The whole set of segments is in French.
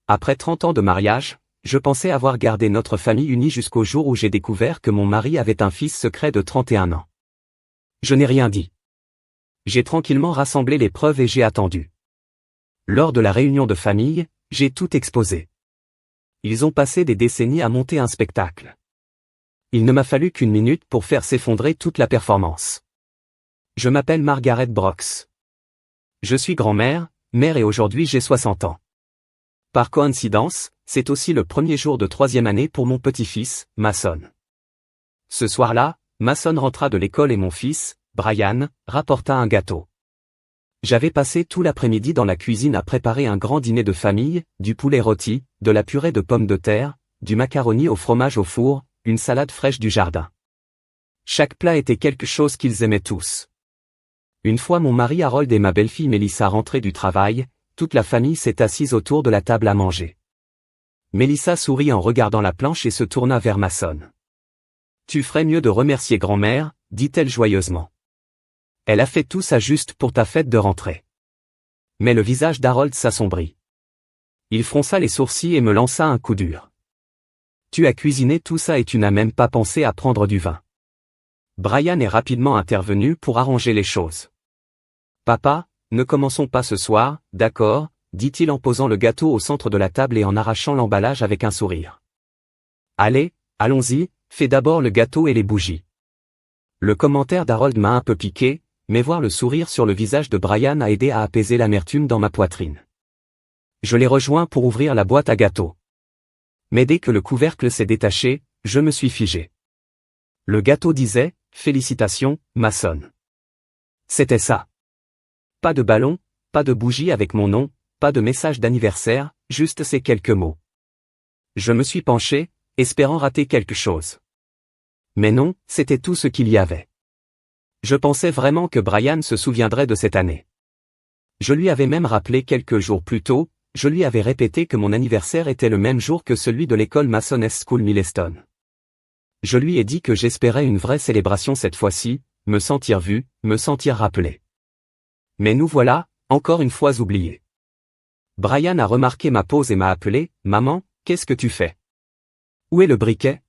Après 30 ans de mariage, je pensais avoir gardé notre famille unie jusqu'au jour où j'ai découvert que mon mari avait un fils secret de 31 ans. Je n'ai rien dit. J'ai tranquillement rassemblé les preuves et j'ai attendu. Lors de la réunion de famille, j'ai tout exposé. Ils ont passé des décennies à monter un spectacle. Il ne m'a fallu qu'une minute pour faire s'effondrer toute la performance. Je m'appelle Margaret Brooks. Je suis grand-mère, mère et aujourd'hui j'ai 60 ans. Par coïncidence, c'est aussi le premier jour de 3e année pour mon petit-fils, Mason. Ce soir-là, Mason rentra de l'école et mon fils, Brian, rapporta un gâteau. J'avais passé tout l'après-midi dans la cuisine à préparer un grand dîner de famille, du poulet rôti, de la purée de pommes de terre, du macaroni au fromage au four, une salade fraîche du jardin. Chaque plat était quelque chose qu'ils aimaient tous. Une fois mon mari Harold et ma belle-fille Melissa rentrés du travail, toute la famille s'est assise autour de la table à manger. Melissa sourit en regardant la planche et se tourna vers Mason. « Tu ferais mieux de remercier grand-mère, dit-elle joyeusement. Elle a fait tout ça juste pour ta fête de rentrée. » Mais le visage d'Harold s'assombrit. Il fronça les sourcils et me lança un coup dur. « Tu as cuisiné tout ça et tu n'as même pas pensé à prendre du vin. » Brian est rapidement intervenu pour arranger les choses. « Papa, ne commençons pas ce soir, d'accord, dit-il en posant le gâteau au centre de la table et en arrachant l'emballage avec un sourire. Allez, allons-y, fais d'abord le gâteau et les bougies. Le commentaire d'Harold m'a un peu piqué, mais voir le sourire sur le visage de Brian a aidé à apaiser l'amertume dans ma poitrine. Je l'ai rejoint pour ouvrir la boîte à gâteaux. Mais dès que le couvercle s'est détaché, je me suis figé. Le gâteau disait « Félicitations, Mason ». C'était ça. Pas de ballon, pas de bougie avec mon nom, pas de message d'anniversaire, juste ces quelques mots. Je me suis penché, espérant rater quelque chose. Mais non, c'était tout ce qu'il y avait. Je pensais vraiment que Brian se souviendrait de cette année. Je lui avais même rappelé quelques jours plus tôt, je lui avais répété que mon anniversaire était le même jour que celui de l'école Mason School Millestone. Je lui ai dit que j'espérais une vraie célébration cette fois-ci, me sentir vu, me sentir rappelé. Mais nous voilà, encore une fois oubliés. Brian a remarqué ma pause et m'a appelé « Maman, qu'est-ce que tu fais? Où est le briquet?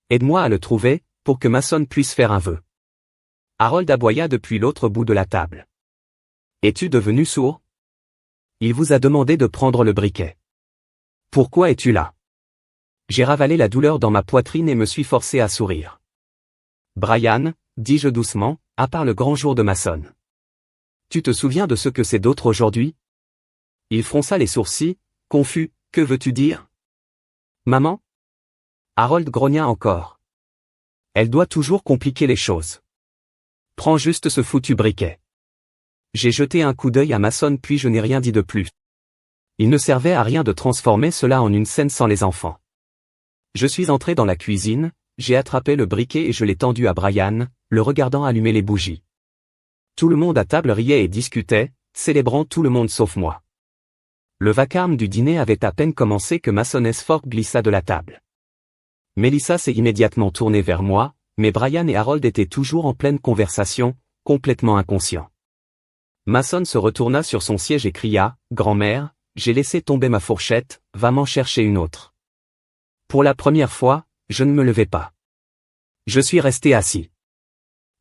Aide-moi à le trouver, pour que Mason puisse faire un vœu. » Harold aboya depuis l'autre bout de la table. « Es-tu devenu sourd? Il vous a demandé de prendre le briquet. Pourquoi es-tu là? » J'ai ravalé la douleur dans ma poitrine et me suis forcé à sourire. « Brian, dis-je doucement, à part le grand jour de Mason. Tu te souviens de ce que c'est d'autre aujourd'hui? » Il fronça les sourcils, confus, « Que veux-tu dire? Maman? » Harold grogna encore. « Elle doit toujours compliquer les choses. Prends juste ce foutu briquet. » J'ai jeté un coup d'œil à Mason puis je n'ai rien dit de plus. Il ne servait à rien de transformer cela en une scène sans les enfants. Je suis entré dans la cuisine, j'ai attrapé le briquet et je l'ai tendu à Brian, le regardant allumer les bougies. Tout le monde à table riait et discutait, célébrant tout le monde sauf moi. Le vacarme du dîner avait à peine commencé que Mason Fork glissa de la table. Melissa s'est immédiatement tournée vers moi, mais Brian et Harold étaient toujours en pleine conversation, complètement inconscients. Mason se retourna sur son siège et cria « Grand-mère, j'ai laissé tomber ma fourchette, va m'en chercher une autre. » Pour la première fois, je ne me levai pas. Je suis resté assis.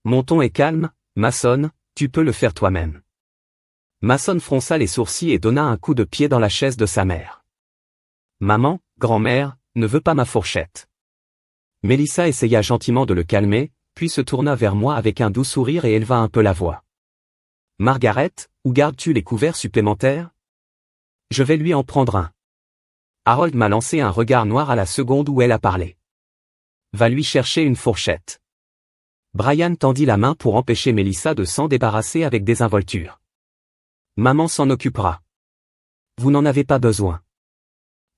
Mon ton est calme, Mason, tu peux le faire toi-même. Mason fronça les sourcils et donna un coup de pied dans la chaise de sa mère. Maman, grand-mère, ne veut pas ma fourchette. Melissa essaya gentiment de le calmer, puis se tourna vers moi avec un doux sourire et éleva un peu la voix. Margaret, où gardes-tu les couverts supplémentaires? Je vais lui en prendre un. Harold m'a lancé un regard noir à la seconde où elle a parlé. Va lui chercher une fourchette. Brian tendit la main pour empêcher Melissa de s'en débarrasser avec désinvolture. Maman s'en occupera. Vous n'en avez pas besoin.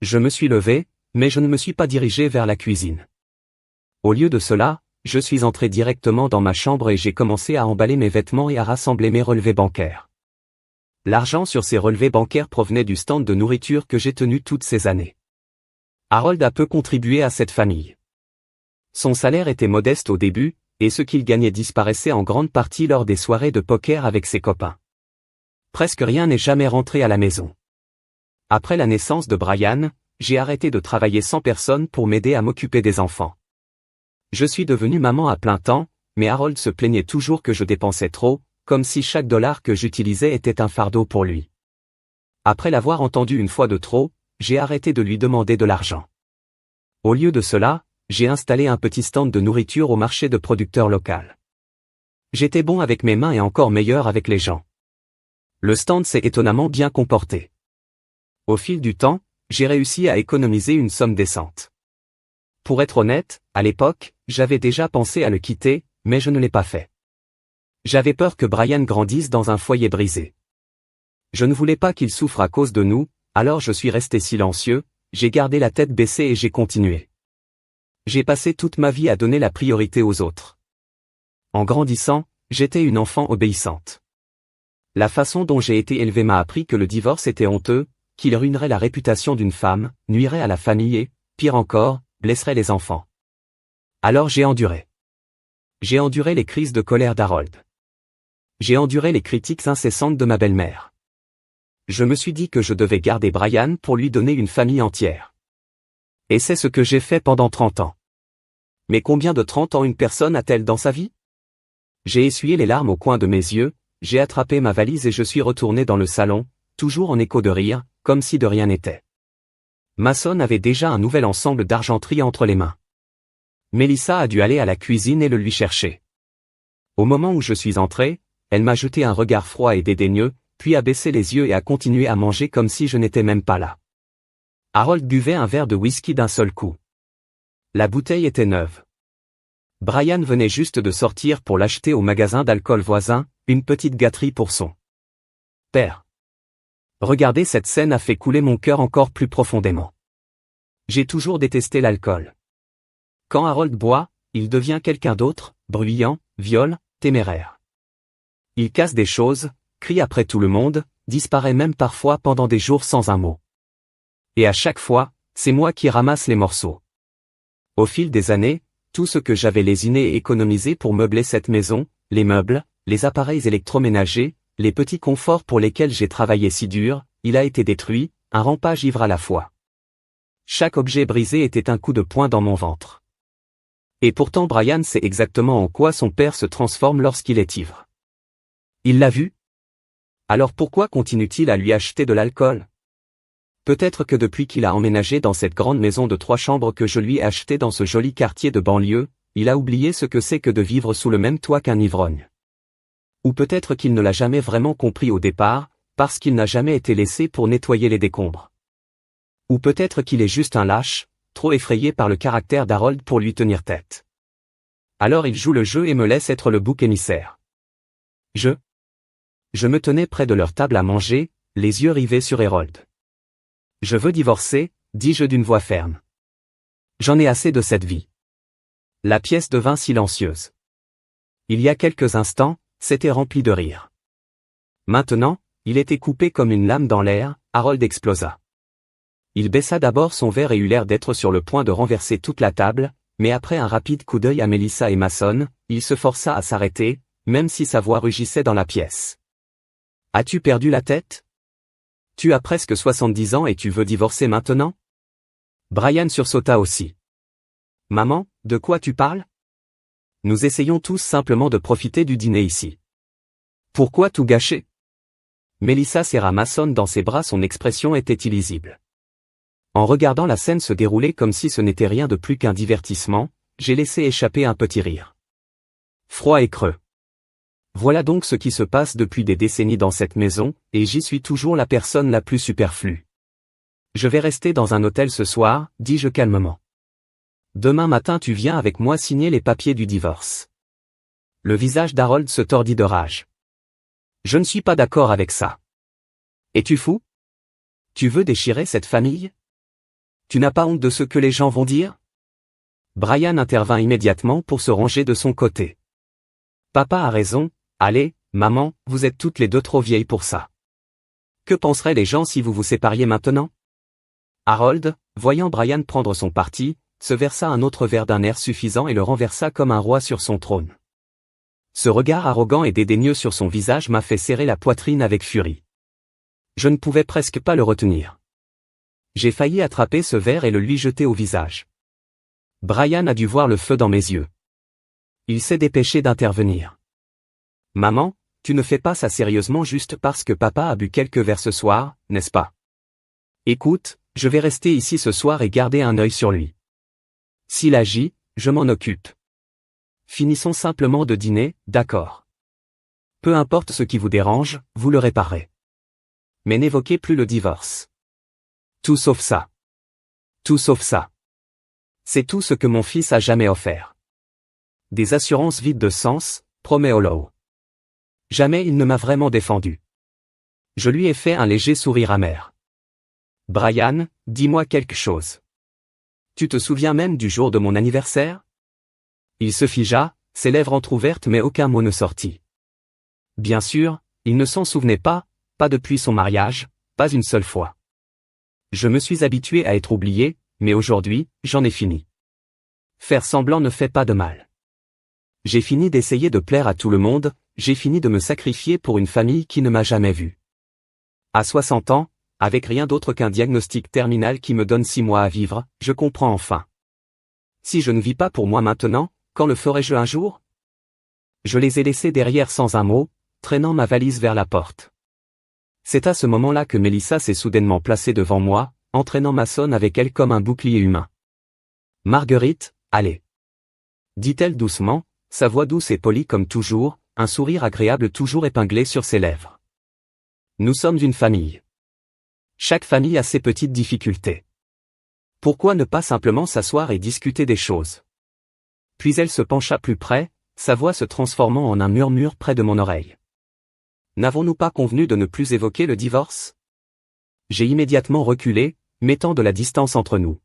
Je me suis levé, mais je ne me suis pas dirigé vers la cuisine. Au lieu de cela, je suis entré directement dans ma chambre et j'ai commencé à emballer mes vêtements et à rassembler mes relevés bancaires. L'argent sur ces relevés bancaires provenait du stand de nourriture que j'ai tenu toutes ces années. Harold a peu contribué à cette famille. Son salaire était modeste au début, et ce qu'il gagnait disparaissait en grande partie lors des soirées de poker avec ses copains. Presque rien n'est jamais rentré à la maison. Après la naissance de Brian, j'ai arrêté de travailler sans personne pour m'aider à m'occuper des enfants. Je suis devenue maman à plein temps, mais Harold se plaignait toujours que je dépensais trop, comme si chaque dollar que j'utilisais était un fardeau pour lui. Après l'avoir entendu une fois de trop, j'ai arrêté de lui demander de l'argent. Au lieu de cela, j'ai installé un petit stand de nourriture au marché de producteurs local. J'étais bon avec mes mains et encore meilleur avec les gens. Le stand s'est étonnamment bien comporté. Au fil du temps, j'ai réussi à économiser une somme décente. Pour être honnête, à l'époque, j'avais déjà pensé à le quitter, mais je ne l'ai pas fait. J'avais peur que Brian grandisse dans un foyer brisé. Je ne voulais pas qu'il souffre à cause de nous, alors je suis resté silencieux, j'ai gardé la tête baissée et j'ai continué. J'ai passé toute ma vie à donner la priorité aux autres. En grandissant, j'étais une enfant obéissante. La façon dont j'ai été élevé m'a appris que le divorce était honteux, qu'il ruinerait la réputation d'une femme, nuirait à la famille et, pire encore, blesserait les enfants. Alors j'ai enduré. J'ai enduré les crises de colère d'Harold. J'ai enduré les critiques incessantes de ma belle-mère. Je me suis dit que je devais garder Brian pour lui donner une famille entière. Et c'est ce que j'ai fait pendant 30 ans. Mais combien de 30 ans une personne a-t-elle dans sa vie? J'ai essuyé les larmes au coin de mes yeux, j'ai attrapé ma valise et je suis retourné dans le salon, toujours en écho de rire, comme si de rien n'était. Mason avait déjà un nouvel ensemble d'argenterie entre les mains. Melissa a dû aller à la cuisine et le lui chercher. Au moment où je suis entré, elle m'a jeté un regard froid et dédaigneux, puis a baissé les yeux et a continué à manger comme si je n'étais même pas là. Harold buvait un verre de whisky d'un seul coup. La bouteille était neuve. Brian venait juste de sortir pour l'acheter au magasin d'alcool voisin, une petite gâterie pour son père. Regarder cette scène a fait couler mon cœur encore plus profondément. J'ai toujours détesté l'alcool. Quand Harold boit, il devient quelqu'un d'autre, bruyant, viol, téméraire. Il casse des choses, crie après tout le monde, disparaît même parfois pendant des jours sans un mot. Et à chaque fois, c'est moi qui ramasse les morceaux. Au fil des années, tout ce que j'avais lésiné et économisé pour meubler cette maison, les meubles, les appareils électroménagers, les petits conforts pour lesquels j'ai travaillé si dur, il a été détruit, un rampage ivre à la fois. Chaque objet brisé était un coup de poing dans mon ventre. Et pourtant Brian sait exactement en quoi son père se transforme lorsqu'il est ivre. Il l'a vu? Alors pourquoi continue-t-il à lui acheter de l'alcool? Peut-être que depuis qu'il a emménagé dans cette grande maison de 3 chambres que je lui ai achetée dans ce joli quartier de banlieue, il a oublié ce que c'est que de vivre sous le même toit qu'un ivrogne. Ou peut-être qu'il ne l'a jamais vraiment compris au départ, parce qu'il n'a jamais été laissé pour nettoyer les décombres. Ou peut-être qu'il est juste un lâche, trop effrayé par le caractère d'Harold pour lui tenir tête. Alors il joue le jeu et me laisse être le bouc émissaire. Je me tenais près de leur table à manger, les yeux rivés sur Harold. Je veux divorcer, dis-je d'une voix ferme. J'en ai assez de cette vie. La pièce devint silencieuse. Il y a quelques instants, c'était rempli de rire. Maintenant, il était coupé comme une lame dans l'air, Harold explosa. Il baissa d'abord son verre et eut l'air d'être sur le point de renverser toute la table, mais après un rapide coup d'œil à Melissa et Mason, il se força à s'arrêter, même si sa voix rugissait dans la pièce. As-tu perdu la tête? Tu as presque 70 ans et tu veux divorcer maintenant? Brian sursauta aussi. Maman, de quoi tu parles? Nous essayons tous simplement de profiter du dîner ici. Pourquoi tout gâcher? Melissa serra Mason dans ses bras, son expression était illisible. En regardant la scène se dérouler comme si ce n'était rien de plus qu'un divertissement, j'ai laissé échapper un petit rire. Froid et creux. Voilà donc ce qui se passe depuis des décennies dans cette maison, et j'y suis toujours la personne la plus superflue. Je vais rester dans un hôtel ce soir, dis-je calmement. Demain matin tu viens avec moi signer les papiers du divorce. Le visage d'Harold se tordit de rage. Je ne suis pas d'accord avec ça. Es-tu fou? Tu veux déchirer cette famille? Tu n'as pas honte de ce que les gens vont dire? Brian intervint immédiatement pour se ranger de son côté. Papa a raison, allez, maman, vous êtes toutes les deux trop vieilles pour ça. Que penseraient les gens si vous vous sépariez maintenant? Harold, voyant Brian prendre son parti, se versa un autre verre d'un air suffisant et le renversa comme un roi sur son trône. Ce regard arrogant et dédaigneux sur son visage m'a fait serrer la poitrine avec furie. Je ne pouvais presque pas le retenir. J'ai failli attraper ce verre et le lui jeter au visage. Brian a dû voir le feu dans mes yeux. Il s'est dépêché d'intervenir. Maman, tu ne fais pas ça sérieusement juste parce que papa a bu quelques verres ce soir, n'est-ce pas? Écoute, je vais rester ici ce soir et garder un œil sur lui. S'il agit, je m'en occupe. Finissons simplement de dîner, d'accord? Peu importe ce qui vous dérange, vous le réparez. Mais n'évoquez plus le divorce. Tout sauf ça. Tout sauf ça. C'est tout ce que mon fils a jamais offert. Des assurances vides de sens, promet Hollow. Jamais il ne m'a vraiment défendu. Je lui ai fait un léger sourire amer. Brian, dis-moi quelque chose. Tu te souviens même du jour de mon anniversaire? Il se figea, ses lèvres entr'ouvertes mais aucun mot ne sortit. Bien sûr, il ne s'en souvenait pas depuis son mariage, pas une seule fois. Je me suis habitué à être oublié, mais aujourd'hui, j'en ai fini. Faire semblant ne fait pas de mal. J'ai fini d'essayer de plaire à tout le monde, j'ai fini de me sacrifier pour une famille qui ne m'a jamais vu. À 60 ans, avec rien d'autre qu'un diagnostic terminal qui me donne 6 mois à vivre, je comprends enfin. Si je ne vis pas pour moi maintenant, quand le ferai-je un jour? Je les ai laissés derrière sans un mot, traînant ma valise vers la porte. C'est à ce moment-là que Melissa s'est soudainement placée devant moi, entraînant Mason avec elle comme un bouclier humain. Marguerite, allez. Dit-elle doucement, sa voix douce et polie comme toujours, un sourire agréable toujours épinglé sur ses lèvres. Nous sommes une famille. Chaque famille a ses petites difficultés. Pourquoi ne pas simplement s'asseoir et discuter des choses? Puis elle se pencha plus près, sa voix se transformant en un murmure près de mon oreille. N'avons-nous pas convenu de ne plus évoquer le divorce? J'ai immédiatement reculé, mettant de la distance entre nous.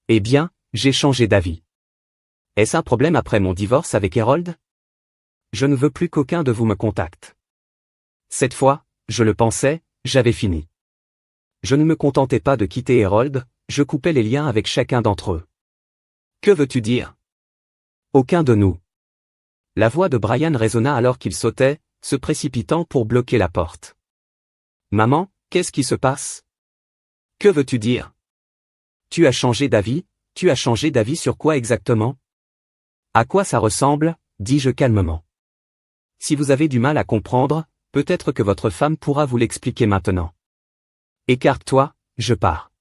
Eh bien, j'ai changé d'avis. Est-ce un problème après mon divorce avec Harold? Je ne veux plus qu'aucun de vous me contacte. Cette fois, je le pensais, j'avais fini. Je ne me contentais pas de quitter Harold, je coupais les liens avec chacun d'entre eux. Que veux-tu dire? Aucun de nous. La voix de Brian résonna alors qu'il sautait, se précipitant pour bloquer la porte. Maman, qu'est-ce qui se passe? Que veux-tu dire? Tu as changé d'avis? Tu as changé d'avis sur quoi exactement? À quoi ça ressemble? Dis-je calmement. Si vous avez du mal à comprendre, peut-être que votre femme pourra vous l'expliquer maintenant. Écarte-toi, je pars.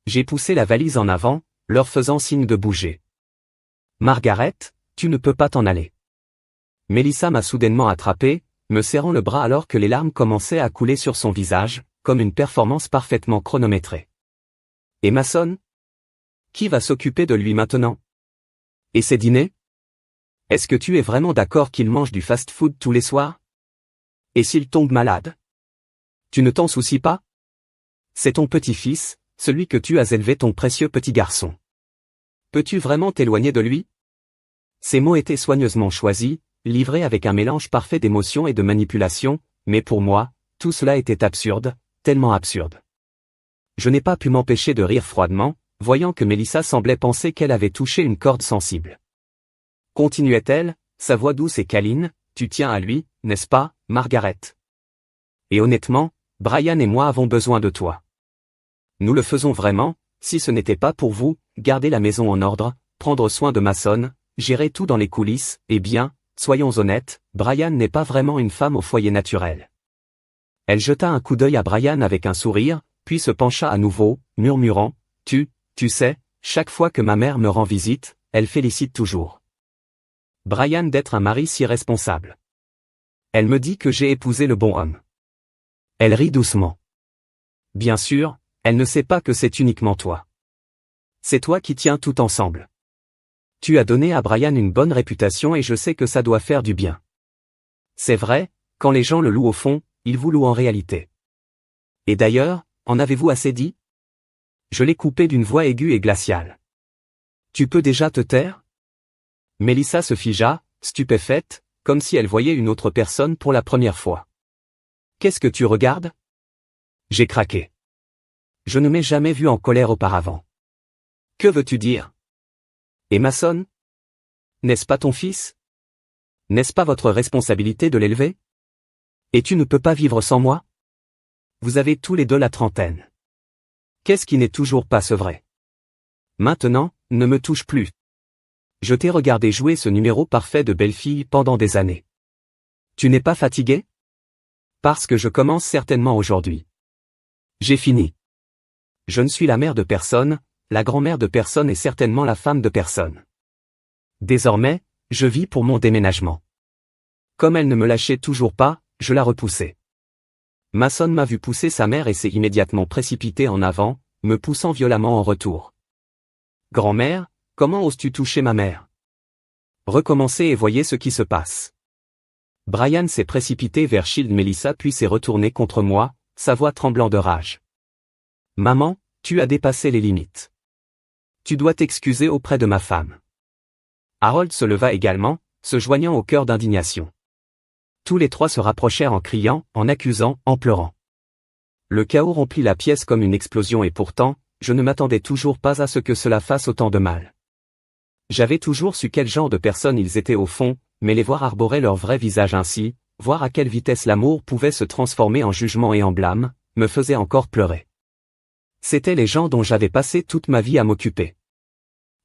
J'ai poussé la valise en avant, leur faisant signe de bouger. Margaret, tu ne peux pas t'en aller. Melissa m'a soudainement attrapé, me serrant le bras alors que les larmes commençaient à couler sur son visage, comme une performance parfaitement chronométrée. Et Mason? Qui va s'occuper de lui maintenant? Et ses dîners? Est-ce que tu es vraiment d'accord qu'il mange du fast-food tous les soirs? Et s'il tombe malade? Tu ne t'en soucies pas? C'est ton petit-fils, celui que tu as élevé, ton précieux petit garçon. Peux-tu vraiment t'éloigner de lui? Ces mots étaient soigneusement choisis, livrés avec un mélange parfait d'émotion et de manipulation, mais pour moi, tout cela était absurde, tellement absurde. Je n'ai pas pu m'empêcher de rire froidement, voyant que Melissa semblait penser qu'elle avait touché une corde sensible. Continuait-elle, sa voix douce et câline, tu tiens à lui, n'est-ce pas, Margaret? Et honnêtement, Brian et moi avons besoin de toi. Nous le faisons vraiment, si ce n'était pas pour vous, garder la maison en ordre, prendre soin de Mason, gérer tout dans les coulisses, eh bien, soyons honnêtes, Brian n'est pas vraiment une femme au foyer naturel. Elle jeta un coup d'œil à Brian avec un sourire, puis se pencha à nouveau, murmurant, tu sais, chaque fois que ma mère me rend visite, elle félicite toujours Brian d'être un mari si responsable. Elle me dit que j'ai épousé le bon homme. Elle rit doucement. Bien sûr, elle ne sait pas que c'est uniquement toi. C'est toi qui tiens tout ensemble. Tu as donné à Brian une bonne réputation et je sais que ça doit faire du bien. C'est vrai, quand les gens le louent au fond, ils vous louent en réalité. Et d'ailleurs, en avez-vous assez dit? Je l'ai coupé d'une voix aiguë et glaciale. Tu peux déjà te taire? Melissa se figea, stupéfaite, comme si elle voyait une autre personne pour la première fois. Qu'est-ce que tu regardes? J'ai craqué. Je ne m'ai jamais vu en colère auparavant. Que veux-tu dire? Et Mason? N'est-ce pas ton fils? N'est-ce pas votre responsabilité de l'élever? Et tu ne peux pas vivre sans moi? Vous avez tous les deux la trentaine. Qu'est-ce qui n'est toujours pas sevré? Maintenant, ne me touche plus. Je t'ai regardé jouer ce numéro parfait de belle-fille pendant des années. Tu n'es pas fatigué? Parce que je commence certainement aujourd'hui. J'ai fini. Je ne suis la mère de personne, la grand-mère de personne et certainement la femme de personne. Désormais, je vis pour mon déménagement. Comme elle ne me lâchait toujours pas, je la repoussais. Mason m'a vu pousser sa mère et s'est immédiatement précipité en avant, me poussant violemment en retour. Grand-mère, comment oses-tu toucher ma mère? Recommencez et voyez ce qui se passe. Brian s'est précipité vers Shield Melissa puis s'est retourné contre moi, sa voix tremblant de rage. Maman, tu as dépassé les limites. Tu dois t'excuser auprès de ma femme. Harold se leva également, se joignant au chœur d'indignation. Tous les trois se rapprochèrent en criant, en accusant, en pleurant. Le chaos remplit la pièce comme une explosion et pourtant, je ne m'attendais toujours pas à ce que cela fasse autant de mal. J'avais toujours su quel genre de personnes ils étaient au fond, mais les voir arborer leur vrai visage ainsi, voir à quelle vitesse l'amour pouvait se transformer en jugement et en blâme, me faisait encore pleurer. C'étaient les gens dont j'avais passé toute ma vie à m'occuper.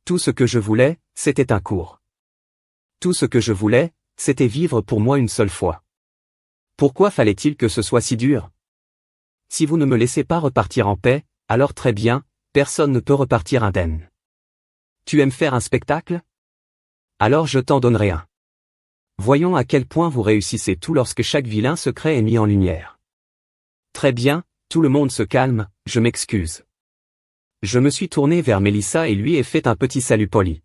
Tout ce que je voulais, c'était un cours. Tout ce que je voulais, c'était vivre pour moi une seule fois. Pourquoi fallait-il que ce soit si dur? Si vous ne me laissez pas repartir en paix, alors très bien, personne ne peut repartir indemne. Tu aimes faire un spectacle? Alors je t'en donnerai un. Voyons à quel point vous réussissez tout lorsque chaque vilain secret est mis en lumière. Très bien, tout le monde se calme, je m'excuse. Je me suis tourné vers Melissa et lui ai fait un petit salut poli.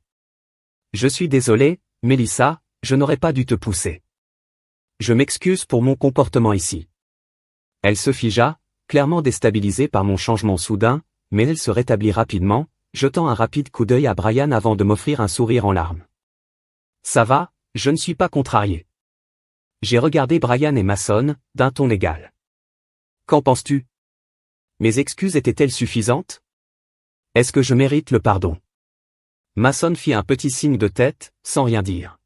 Je suis désolé, Melissa, je n'aurais pas dû te pousser. Je m'excuse pour mon comportement ici. Elle se figea, clairement déstabilisée par mon changement soudain, mais elle se rétablit rapidement, jetant un rapide coup d'œil à Brian avant de m'offrir un sourire en larmes. Ça va, je ne suis pas contrarié. J'ai regardé Brian et Mason, d'un ton égal. Qu'en penses-tu? Mes excuses étaient-elles suffisantes? Est-ce que je mérite le pardon? Mason fit un petit signe de tête, sans rien dire.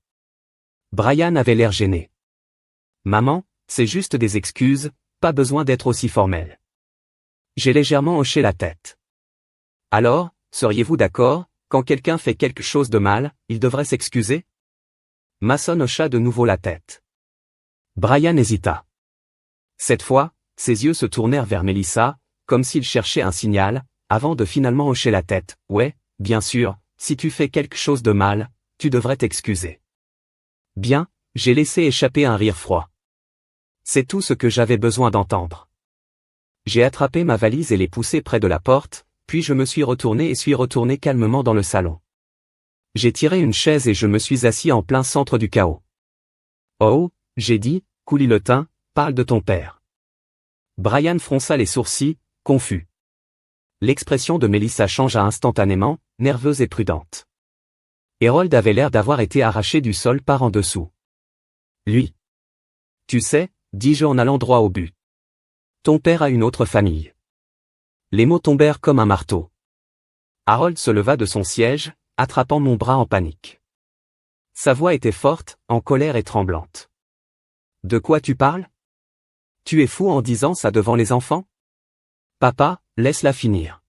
Brian avait l'air gêné. Maman, c'est juste des excuses, pas besoin d'être aussi formel. J'ai légèrement hoché la tête. Alors, seriez-vous d'accord, quand quelqu'un fait quelque chose de mal, il devrait s'excuser? Mason hocha de nouveau la tête. Brian hésita. Cette fois, ses yeux se tournèrent vers Melissa, comme s'il cherchait un signal, avant de finalement hocher la tête. Ouais, bien sûr, si tu fais quelque chose de mal, tu devrais t'excuser. Bien, j'ai laissé échapper un rire froid. C'est tout ce que j'avais besoin d'entendre. J'ai attrapé ma valise et l'ai poussée près de la porte, puis je me suis retourné et suis retourné calmement dans le salon. J'ai tiré une chaise et je me suis assis en plein centre du chaos. Oh, j'ai dit, Coulilotin, parle de ton père. Brian fronça les sourcils, confus. L'expression de Melissa changea instantanément, nerveuse et prudente. Harold avait l'air d'avoir été arraché du sol par en dessous. Lui. Tu sais, dis-je en allant droit au but. Ton père a une autre famille. Les mots tombèrent comme un marteau. Harold se leva de son siège, attrapant mon bras en panique. Sa voix était forte, en colère et tremblante. De quoi tu parles? Tu es fou en disant ça devant les enfants? Papa, laisse-la finir.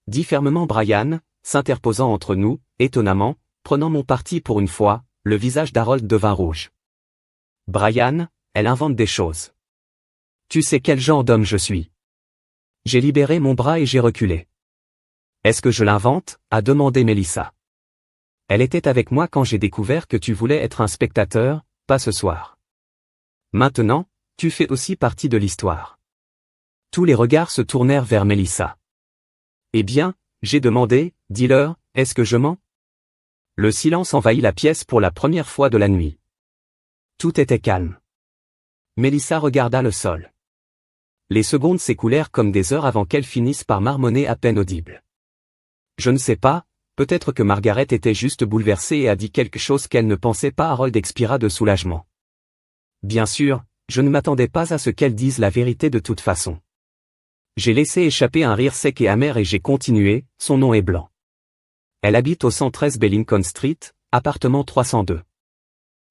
Dit fermement Brian, s'interposant entre nous, étonnamment, prenant mon parti pour une fois, le visage d'Harold devint rouge. Brian, elle invente des choses. Tu sais quel genre d'homme je suis. J'ai libéré mon bras et j'ai reculé. Est-ce que je l'invente? A demandé Melissa. Elle était avec moi quand j'ai découvert que tu voulais être un spectateur, pas ce soir. Maintenant, tu fais aussi partie de l'histoire. Tous les regards se tournèrent vers Melissa. Eh bien, j'ai demandé, dis-leur, est-ce que je mens? Le silence envahit la pièce pour la première fois de la nuit. Tout était calme. Melissa regarda le sol. Les secondes s'écoulèrent comme des heures avant qu'elle finisse par marmonner à peine audible. Je ne sais pas, peut-être que Margaret était juste bouleversée et a dit quelque chose qu'elle ne pensait pas. Harold expira de soulagement. Bien sûr, je ne m'attendais pas à ce qu'elle dise la vérité de toute façon. J'ai laissé échapper un rire sec et amer et j'ai continué, son nom est Blanc. Elle habite au 113 Bellington Street, appartement 302.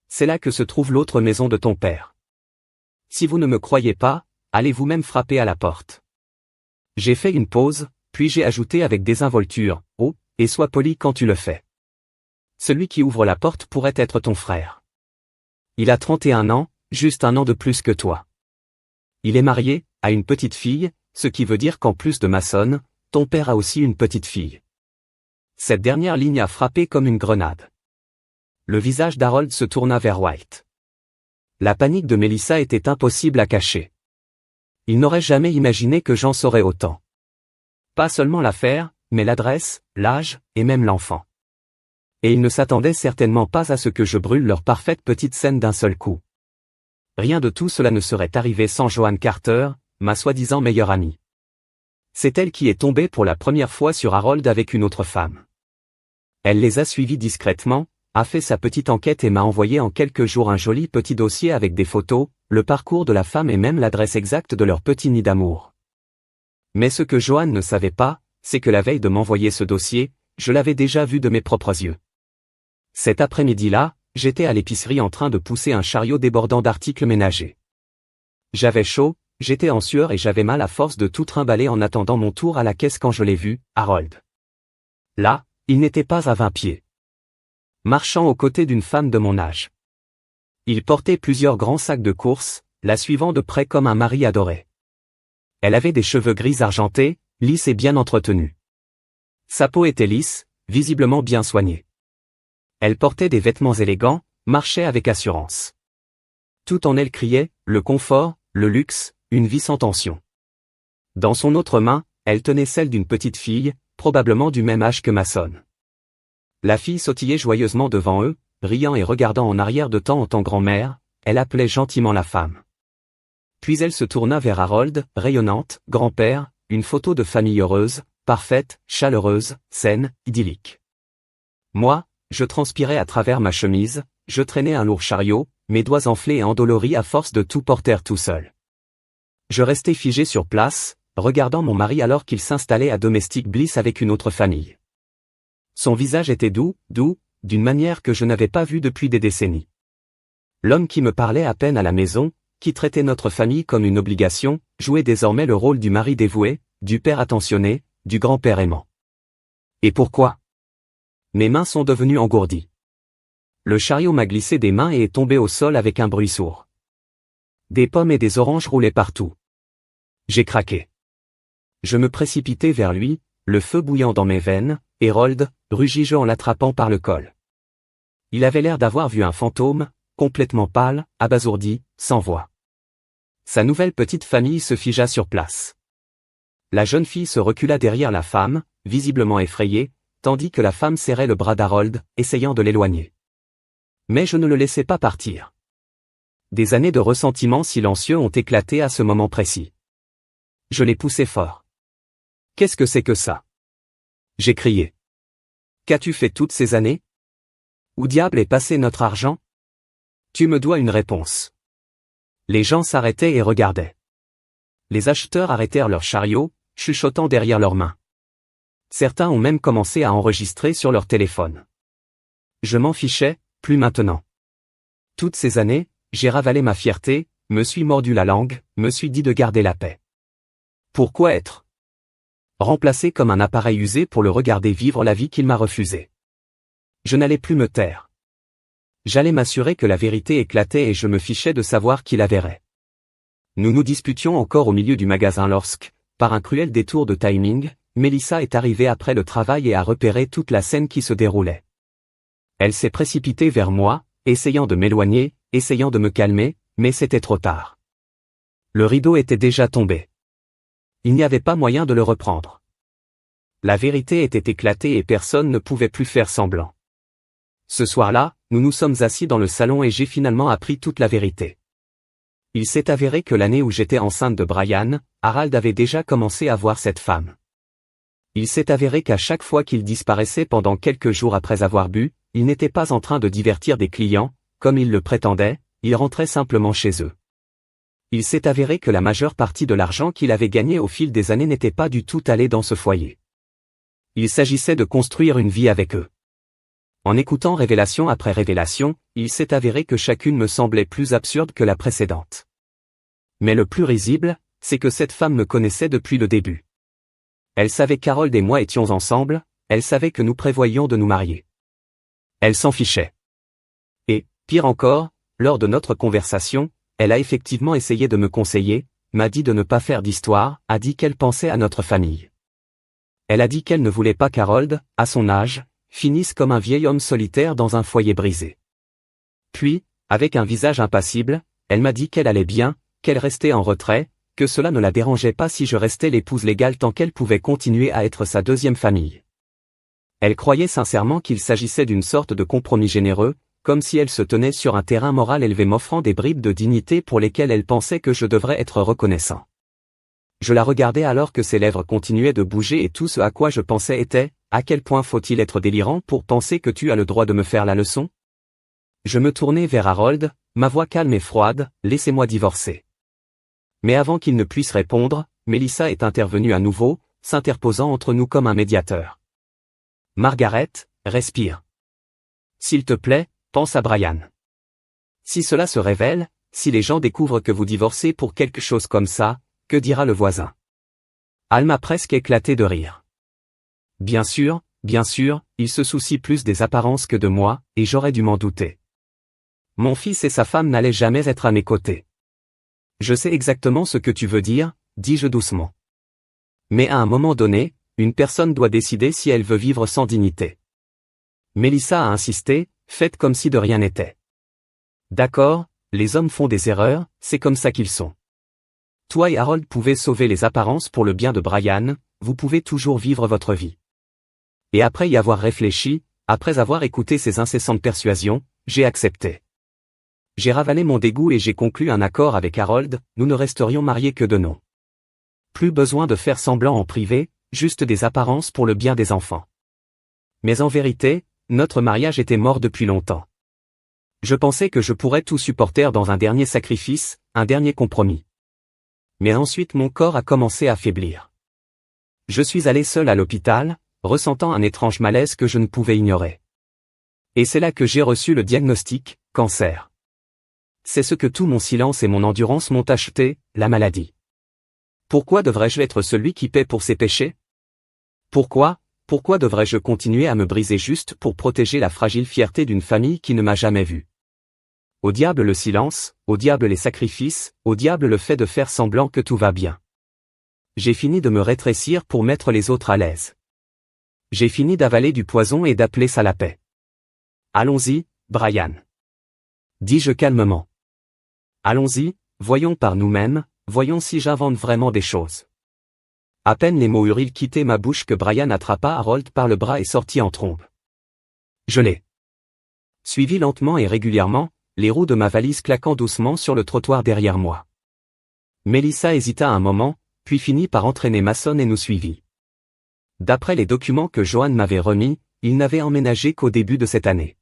C'est là que se trouve l'autre maison de ton père. Si vous ne me croyez pas, allez vous-même frapper à la porte. J'ai fait une pause, puis j'ai ajouté avec désinvolture, « Oh, et sois poli quand tu le fais. Celui qui ouvre la porte pourrait être ton frère. Il a 31 ans, juste un an de plus que toi. Il est marié, a une petite fille, ce qui veut dire qu'en plus de Mason, ton père a aussi une petite fille. » Cette dernière ligne a frappé comme une grenade. Le visage d'Harold se tourna vers White. La panique de Melissa était impossible à cacher. Il n'aurait jamais imaginé que j'en saurais autant. Pas seulement l'affaire, mais l'adresse, l'âge, et même l'enfant. Et il ne s'attendait certainement pas à ce que je brûle leur parfaite petite scène d'un seul coup. Rien de tout cela ne serait arrivé sans Joanne Carter, ma soi-disant meilleure amie. C'est elle qui est tombée pour la première fois sur Harold avec une autre femme. Elle les a suivis discrètement, a fait sa petite enquête et m'a envoyé en quelques jours un joli petit dossier avec des photos, le parcours de la femme et même l'adresse exacte de leur petit nid d'amour. Mais ce que Joanne ne savait pas, c'est que la veille de m'envoyer ce dossier, je l'avais déjà vu de mes propres yeux. Cet après-midi-là, j'étais à l'épicerie en train de pousser un chariot débordant d'articles ménagers. J'avais chaud, j'étais en sueur et j'avais mal à force de tout trimballer en attendant mon tour à la caisse quand je l'ai vu, Harold. Là, il n'était pas à 20 pieds. Marchant aux côtés d'une femme de mon âge. Il portait plusieurs grands sacs de course, la suivant de près comme un mari adoré. Elle avait des cheveux gris argentés, lisses et bien entretenus. Sa peau était lisse, visiblement bien soignée. Elle portait des vêtements élégants, marchait avec assurance. Tout en elle criait, le confort, le luxe, une vie sans tension. Dans son autre main, elle tenait celle d'une petite fille, probablement du même âge que Mason. La fille sautillait joyeusement devant eux, riant et regardant en arrière de temps en temps grand-mère, elle appelait gentiment la femme. Puis elle se tourna vers Harold, rayonnante, grand-père, une photo de famille heureuse, parfaite, chaleureuse, saine, idyllique. Moi, je transpirais à travers ma chemise, je traînais un lourd chariot, mes doigts enflés et endoloris à force de tout porter tout seul. Je restais figé sur place, regardant mon mari alors qu'il s'installait à Domestic Bliss avec une autre famille. Son visage était doux, d'une manière que je n'avais pas vue depuis des décennies. L'homme qui me parlait à peine à la maison, qui traitait notre famille comme une obligation, jouait désormais le rôle du mari dévoué, du père attentionné, du grand-père aimant. Et pourquoi ? Mes mains sont devenues engourdies. Le chariot m'a glissé des mains et est tombé au sol avec un bruit sourd. Des pommes et des oranges roulaient partout. J'ai craqué. Je me précipitai vers lui, le feu bouillant dans mes veines, Harold, rugis-je en l'attrapant par le col. Il avait l'air d'avoir vu un fantôme, complètement pâle, abasourdi, sans voix. Sa nouvelle petite famille se figea sur place. La jeune fille se recula derrière la femme, visiblement effrayée, tandis que la femme serrait le bras d'Harold, essayant de l'éloigner. Mais je ne le laissai pas partir. Des années de ressentiment silencieux ont éclaté à ce moment précis. Je l'ai poussé fort. « Qu'est-ce que c'est que ça ?» J'ai crié. « Qu'as-tu fait toutes ces années ? Où diable est passé notre argent ? Tu me dois une réponse. » Les gens s'arrêtaient et regardaient. Les acheteurs arrêtèrent leurs chariots, chuchotant derrière leurs mains. Certains ont même commencé à enregistrer sur leur téléphone. Je m'en fichais, plus maintenant. Toutes ces années, j'ai ravalé ma fierté, me suis mordu la langue, me suis dit de garder la paix. Pourquoi être remplacé comme un appareil usé pour le regarder vivre la vie qu'il m'a refusée? Je n'allais plus me taire. J'allais m'assurer que la vérité éclatait et je me fichais de savoir qui la verrait. Nous nous disputions encore au milieu du magasin lorsque, par un cruel détour de timing, Melissa est arrivée après le travail et a repéré toute la scène qui se déroulait. Elle s'est précipitée vers moi, essayant de m'éloigner, essayant de me calmer, mais c'était trop tard. Le rideau était déjà tombé. Il n'y avait pas moyen de le reprendre. La vérité était éclatée et personne ne pouvait plus faire semblant. Ce soir-là, nous nous sommes assis dans le salon et j'ai finalement appris toute la vérité. Il s'est avéré que l'année où j'étais enceinte de Brian, Harold avait déjà commencé à voir cette femme. Il s'est avéré qu'à chaque fois qu'il disparaissait pendant quelques jours après avoir bu, il n'était pas en train de divertir des clients, comme il le prétendait, il rentrait simplement chez eux. Il s'est avéré que la majeure partie de l'argent qu'il avait gagné au fil des années n'était pas du tout allé dans ce foyer. Il s'agissait de construire une vie avec eux. En écoutant révélation après révélation, il s'est avéré que chacune me semblait plus absurde que la précédente. Mais le plus risible, c'est que cette femme me connaissait depuis le début. Elle savait qu'Harold et moi étions ensemble, elle savait que nous prévoyions de nous marier. Elle s'en fichait. Et, pire encore, lors de notre conversation, elle a effectivement essayé de me conseiller, m'a dit de ne pas faire d'histoire, a dit qu'elle pensait à notre famille. Elle a dit qu'elle ne voulait pas qu'Harold, à son âge, finisse comme un vieil homme solitaire dans un foyer brisé. Puis, avec un visage impassible, elle m'a dit qu'elle allait bien, qu'elle restait en retrait, que cela ne la dérangeait pas si je restais l'épouse légale tant qu'elle pouvait continuer à être sa deuxième famille. Elle croyait sincèrement qu'il s'agissait d'une sorte de compromis généreux, comme si elle se tenait sur un terrain moral élevé m'offrant des bribes de dignité pour lesquelles elle pensait que je devrais être reconnaissant. Je la regardais alors que ses lèvres continuaient de bouger et tout ce à quoi je pensais était, à quel point faut-il être délirant pour penser que tu as le droit de me faire la leçon? Je me tournai vers Harold, ma voix calme et froide, laissez-moi divorcer. Mais avant qu'il ne puisse répondre, Melissa est intervenue à nouveau, s'interposant entre nous comme un médiateur. Margaret, respire. S'il te plaît, pense à Brian. Si cela se révèle, si les gens découvrent que vous divorcez pour quelque chose comme ça, que dira le voisin? Alma presque éclaté de rire. Bien sûr, il se soucie plus des apparences que de moi, et j'aurais dû m'en douter. Mon fils et sa femme n'allaient jamais être à mes côtés. Je sais exactement ce que tu veux dire, dis-je doucement. Mais à un moment donné, une personne doit décider si elle veut vivre sans dignité. Melissa a insisté, faites comme si de rien n'était. D'accord, les hommes font des erreurs, c'est comme ça qu'ils sont. Toi et Harold pouvez sauver les apparences pour le bien de Brian, vous pouvez toujours vivre votre vie. Et après y avoir réfléchi, après avoir écouté ses incessantes persuasions, j'ai accepté. J'ai ravalé mon dégoût et j'ai conclu un accord avec Harold, nous ne resterions mariés que de nom. Plus besoin de faire semblant en privé, juste des apparences pour le bien des enfants. Mais en vérité, notre mariage était mort depuis longtemps. Je pensais que je pourrais tout supporter dans un dernier sacrifice, un dernier compromis. Mais ensuite mon corps a commencé à faiblir. Je suis allé seul à l'hôpital, ressentant un étrange malaise que je ne pouvais ignorer. Et c'est là que j'ai reçu le diagnostic, cancer. C'est ce que tout mon silence et mon endurance m'ont acheté, la maladie. Pourquoi devrais-je être celui qui paie pour ses péchés? Pourquoi devrais-je continuer à me briser juste pour protéger la fragile fierté d'une famille qui ne m'a jamais vu? Au diable le silence, au diable les sacrifices, au diable le fait de faire semblant que tout va bien. J'ai fini de me rétrécir pour mettre les autres à l'aise. J'ai fini d'avaler du poison et d'appeler ça la paix. Allons-y, Brian. Dis-je calmement. Allons-y, voyons par nous-mêmes, voyons si j'invente vraiment des choses. À peine les mots eurent-ils quitté ma bouche que Brian attrapa Harold par le bras et sortit en trombe. Je l'ai suivi lentement et régulièrement, les roues de ma valise claquant doucement sur le trottoir derrière moi. Melissa hésita un moment, puis finit par entraîner Mason et nous suivit. D'après les documents que Johan m'avait remis, il n'avait emménagé qu'au début de cette année.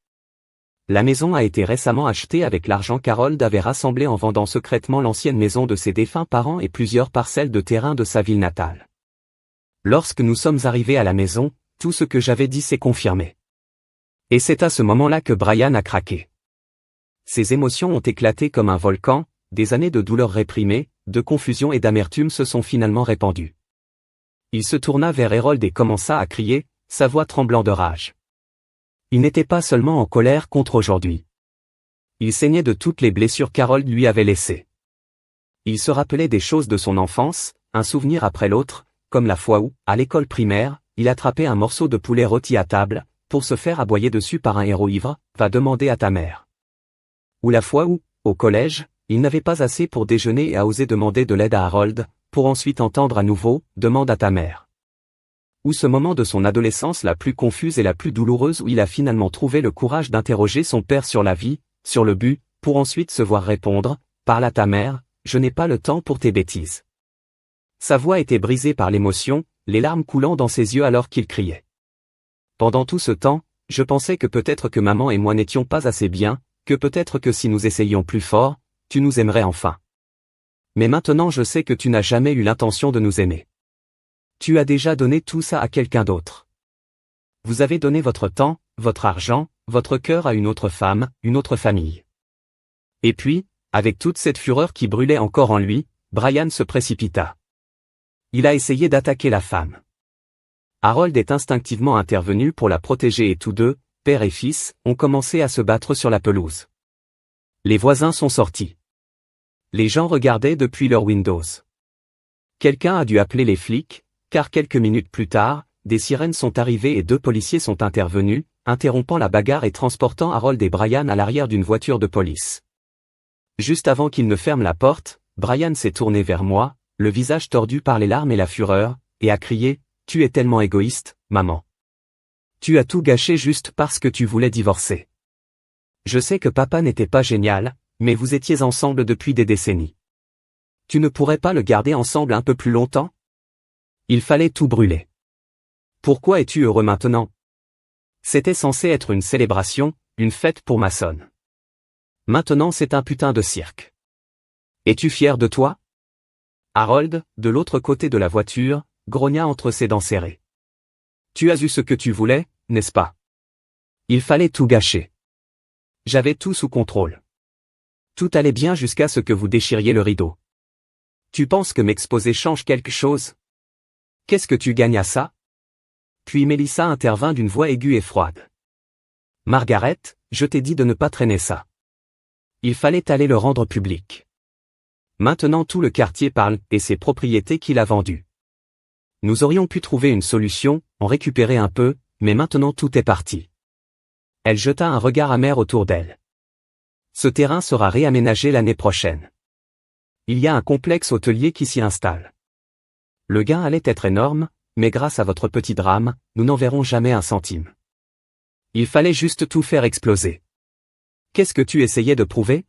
La maison a été récemment achetée avec l'argent qu'Harold avait rassemblé en vendant secrètement l'ancienne maison de ses défunts parents et plusieurs parcelles de terrain de sa ville natale. Lorsque nous sommes arrivés à la maison, tout ce que j'avais dit s'est confirmé. Et c'est à ce moment-là que Brian a craqué. Ses émotions ont éclaté comme un volcan, des années de douleur réprimée, de confusion et d'amertume se sont finalement répandues. Il se tourna vers Harold et commença à crier, sa voix tremblant de rage. Il n'était pas seulement en colère contre aujourd'hui. Il saignait de toutes les blessures qu'Harold lui avait laissées. Il se rappelait des choses de son enfance, un souvenir après l'autre, comme la fois où, à l'école primaire, il attrapait un morceau de poulet rôti à table, pour se faire aboyer dessus par un héros ivre, va demander à ta mère. Ou la fois où, au collège, il n'avait pas assez pour déjeuner et a osé demander de l'aide à Harold, pour ensuite entendre à nouveau, demande à ta mère. Ou ce moment de son adolescence la plus confuse et la plus douloureuse où il a finalement trouvé le courage d'interroger son père sur la vie, sur le but, pour ensuite se voir répondre, parle à ta mère, je n'ai pas le temps pour tes bêtises. Sa voix était brisée par l'émotion, les larmes coulant dans ses yeux alors qu'il criait. Pendant tout ce temps, je pensais que peut-être que maman et moi n'étions pas assez bien, que peut-être que si nous essayions plus fort, tu nous aimerais enfin. Mais maintenant je sais que tu n'as jamais eu l'intention de nous aimer. Tu as déjà donné tout ça à quelqu'un d'autre. Vous avez donné votre temps, votre argent, votre cœur à une autre femme, une autre famille. Et puis, avec toute cette fureur qui brûlait encore en lui, Brian se précipita. Il a essayé d'attaquer la femme. Harold est instinctivement intervenu pour la protéger et tous deux, père et fils, ont commencé à se battre sur la pelouse. Les voisins sont sortis. Les gens regardaient depuis leurs windows. Quelqu'un a dû appeler les flics, car quelques minutes plus tard, des sirènes sont arrivées et 2 policiers sont intervenus, interrompant la bagarre et transportant Harold et Brian à l'arrière d'une voiture de police. Juste avant qu'ils ne ferment la porte, Brian s'est tourné vers moi, le visage tordu par les larmes et la fureur, et a crié « Tu es tellement égoïste, maman. Tu as tout gâché juste parce que tu voulais divorcer. Je sais que papa n'était pas génial, mais vous étiez ensemble depuis des décennies. Tu ne pourrais pas le garder ensemble un peu plus longtemps? Il fallait tout brûler. Pourquoi es-tu heureux maintenant? C'était censé être une célébration, une fête pour Mason. Maintenant c'est un putain de cirque. Es-tu fier de toi? Harold, de l'autre côté de la voiture, grogna entre ses dents serrées. Tu as eu ce que tu voulais, n'est-ce pas? Il fallait tout gâcher. J'avais tout sous contrôle. Tout allait bien jusqu'à ce que vous déchiriez le rideau. Tu penses que m'exposer change quelque chose? Qu'est-ce que tu gagnes à ça? Puis Melissa intervint d'une voix aiguë et froide. Margaret, je t'ai dit de ne pas traîner ça. Il fallait aller le rendre public. Maintenant tout le quartier parle, et ses propriétés qu'il a vendues. Nous aurions pu trouver une solution, en récupérer un peu, mais maintenant tout est parti. Elle jeta un regard amer autour d'elle. Ce terrain sera réaménagé l'année prochaine. Il y a un complexe hôtelier qui s'y installe. Le gain allait être énorme, mais grâce à votre petit drame, nous n'en verrons jamais un centime. Il fallait juste tout faire exploser. Qu'est-ce que tu essayais de prouver?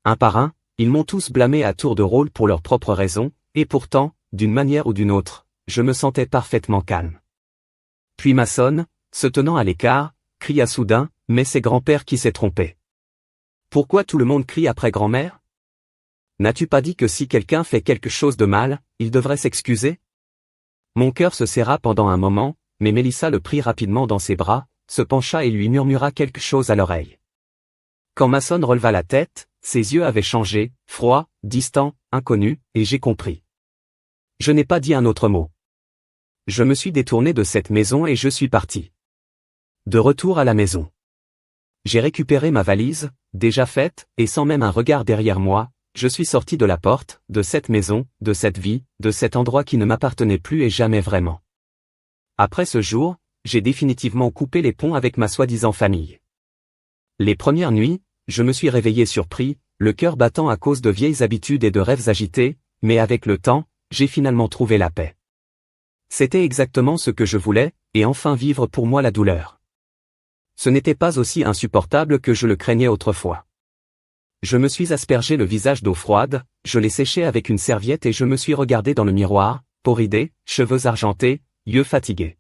Un par un, ils m'ont tous blâmé à tour de rôle pour leurs propres raisons, et pourtant, d'une manière ou d'une autre, je me sentais parfaitement calme. Puis Mason, se tenant à l'écart, cria soudain, mais c'est grand-père qui s'est trompé. Pourquoi tout le monde crie après grand-mère? N'as-tu pas dit que si quelqu'un fait quelque chose de mal, il devrait s'excuser? Mon cœur se serra pendant un moment, mais Melissa le prit rapidement dans ses bras, se pencha et lui murmura quelque chose à l'oreille. Quand Mason releva la tête, ses yeux avaient changé, froids, distants, inconnus, et j'ai compris. Je n'ai pas dit un autre mot. Je me suis détourné de cette maison et je suis parti. De retour à la maison. J'ai récupéré ma valise, déjà faite, et sans même un regard derrière moi, je suis sorti de la porte, de cette maison, de cette vie, de cet endroit qui ne m'appartenait plus et jamais vraiment. Après ce jour, j'ai définitivement coupé les ponts avec ma soi-disant famille. Les premières nuits, je me suis réveillé surpris, le cœur battant à cause de vieilles habitudes et de rêves agités, mais avec le temps, j'ai finalement trouvé la paix. C'était exactement ce que je voulais, et enfin vivre pour moi la douleur. Ce n'était pas aussi insupportable que je le craignais autrefois. Je me suis aspergé le visage d'eau froide, je l'ai séché avec une serviette et je me suis regardé dans le miroir, peau ridée, cheveux argentés, yeux fatigués.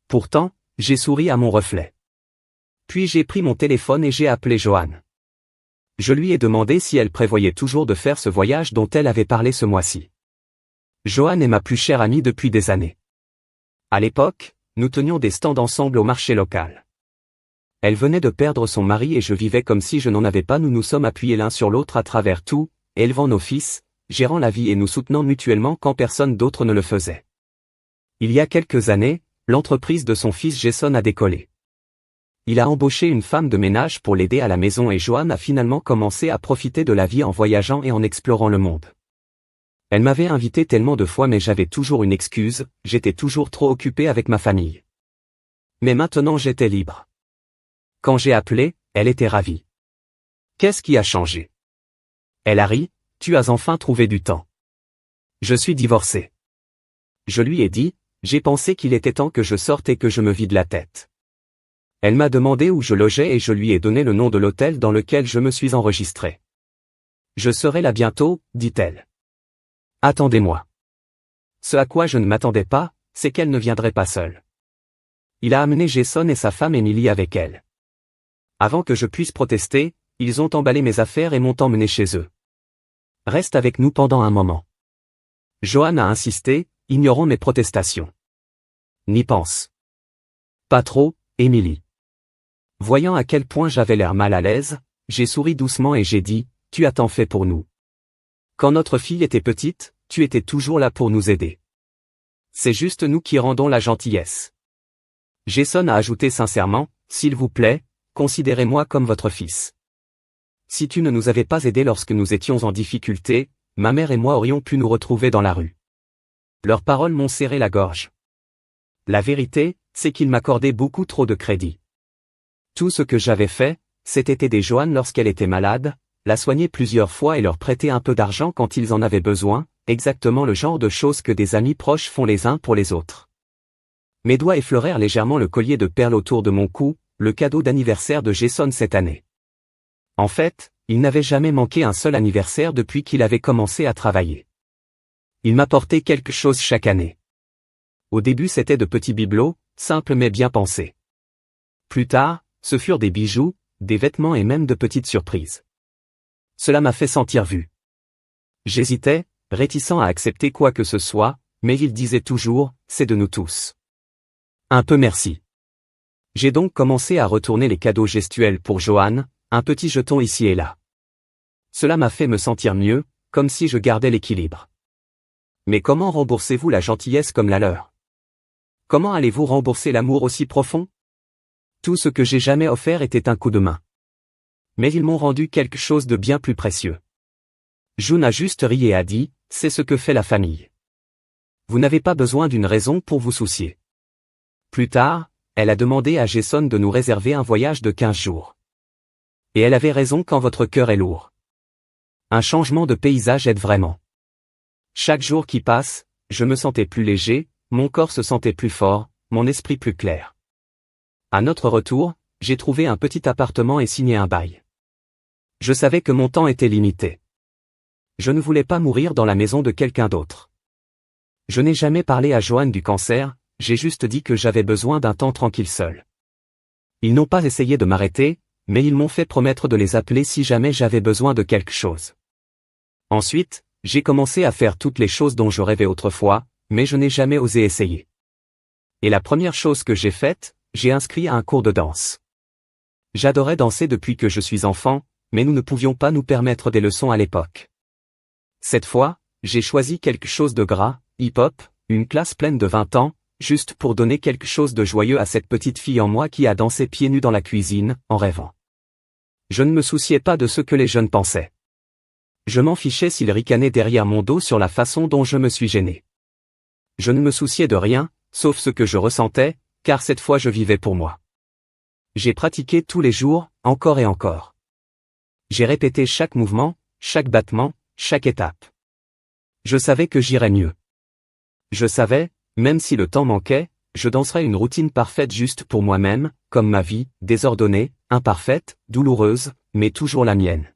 Pourtant, j'ai souri à mon reflet. Puis j'ai pris mon téléphone et j'ai appelé Joanne. Je lui ai demandé si elle prévoyait toujours de faire ce voyage dont elle avait parlé ce mois-ci. Joanne est ma plus chère amie depuis des années. À l'époque, nous tenions des stands ensemble au marché local. Elle venait de perdre son mari et je vivais comme si je n'en avais pas. Nous nous sommes appuyés l'un sur l'autre à travers tout, élevant nos fils, gérant la vie et nous soutenant mutuellement quand personne d'autre ne le faisait. Il y a quelques années, l'entreprise de son fils Jason a décollé. Il a embauché une femme de ménage pour l'aider à la maison et Joanne a finalement commencé à profiter de la vie en voyageant et en explorant le monde. Elle m'avait invité tellement de fois mais j'avais toujours une excuse, j'étais toujours trop occupé avec ma famille. Mais maintenant j'étais libre. Quand j'ai appelé, elle était ravie. Qu'est-ce qui a changé? Elle a ri, tu as enfin trouvé du temps. Je suis divorcé. Je lui ai dit, j'ai pensé qu'il était temps que je sorte et que je me vide la tête. Elle m'a demandé où je logeais et je lui ai donné le nom de l'hôtel dans lequel je me suis enregistré. Je serai là bientôt, dit-elle. Attendez-moi. Ce à quoi je ne m'attendais pas, c'est qu'elle ne viendrait pas seule. Il a amené Jason et sa femme Emily avec elle. Avant que je puisse protester, ils ont emballé mes affaires et m'ont emmené chez eux. Reste avec nous pendant un moment. Joanne a insisté, ignorant mes protestations. N'y pense. Pas trop, Emily. Voyant à quel point j'avais l'air mal à l'aise, j'ai souri doucement et j'ai dit, tu as tant fait pour nous. Quand notre fille était petite, tu étais toujours là pour nous aider. C'est juste nous qui rendons la gentillesse. Jason a ajouté sincèrement, s'il vous plaît, considérez-moi comme votre fils. Si tu ne nous avais pas aidés lorsque nous étions en difficulté, ma mère et moi aurions pu nous retrouver dans la rue. Leurs paroles m'ont serré la gorge. La vérité, c'est qu'ils m'accordaient beaucoup trop de crédit. Tout ce que j'avais fait, c'était aider Joanne lorsqu'elle était malade, la soigner plusieurs fois et leur prêter un peu d'argent quand ils en avaient besoin, exactement le genre de choses que des amis proches font les uns pour les autres. Mes doigts effleurèrent légèrement le collier de perles autour de mon cou, le cadeau d'anniversaire de Jason cette année. En fait, il n'avait jamais manqué un seul anniversaire depuis qu'il avait commencé à travailler. Il m'apportait quelque chose chaque année. Au début c'était de petits bibelots, simples mais bien pensés. Plus tard, ce furent des bijoux, des vêtements et même de petites surprises. Cela m'a fait sentir vu. J'hésitais, réticent à accepter quoi que ce soit, mais il disait toujours, c'est de nous tous. Un peu merci. J'ai donc commencé à retourner les cadeaux gestuels pour Joanne, un petit jeton ici et là. Cela m'a fait me sentir mieux, comme si je gardais l'équilibre. Mais comment remboursez-vous la gentillesse comme la leur? Comment allez-vous rembourser l'amour aussi profond? Tout ce que j'ai jamais offert était un coup de main. Mais ils m'ont rendu quelque chose de bien plus précieux. June a juste ri et a dit, c'est ce que fait la famille. Vous n'avez pas besoin d'une raison pour vous soucier. Plus tard, elle a demandé à Jason de nous réserver un voyage de 15 jours. Et elle avait raison quand votre cœur est lourd. Un changement de paysage aide vraiment. Chaque jour qui passe, je me sentais plus léger, mon corps se sentait plus fort, mon esprit plus clair. À notre retour, j'ai trouvé un petit appartement et signé un bail. Je savais que mon temps était limité. Je ne voulais pas mourir dans la maison de quelqu'un d'autre. Je n'ai jamais parlé à Joanne du cancer, j'ai juste dit que j'avais besoin d'un temps tranquille seul. Ils n'ont pas essayé de m'arrêter, mais ils m'ont fait promettre de les appeler si jamais j'avais besoin de quelque chose. Ensuite, j'ai commencé à faire toutes les choses dont je rêvais autrefois, mais je n'ai jamais osé essayer. Et la première chose que j'ai faite, j'ai inscrit à un cours de danse. J'adorais danser depuis que je suis enfant, mais nous ne pouvions pas nous permettre des leçons à l'époque. Cette fois, j'ai choisi quelque chose de gras, hip-hop, une classe pleine de 20 ans, juste pour donner quelque chose de joyeux à cette petite fille en moi qui a dansé pieds nus dans la cuisine, en rêvant. Je ne me souciais pas de ce que les jeunes pensaient. Je m'en fichais s'ils ricanaient derrière mon dos sur la façon dont je me suis gêné. Je ne me souciais de rien, sauf ce que je ressentais, car cette fois je vivais pour moi. J'ai pratiqué tous les jours, encore et encore. J'ai répété chaque mouvement, chaque battement, chaque étape. Je savais que j'irais mieux. Je savais, même si le temps manquait, je danserais une routine parfaite juste pour moi-même, comme ma vie, désordonnée, imparfaite, douloureuse, mais toujours la mienne.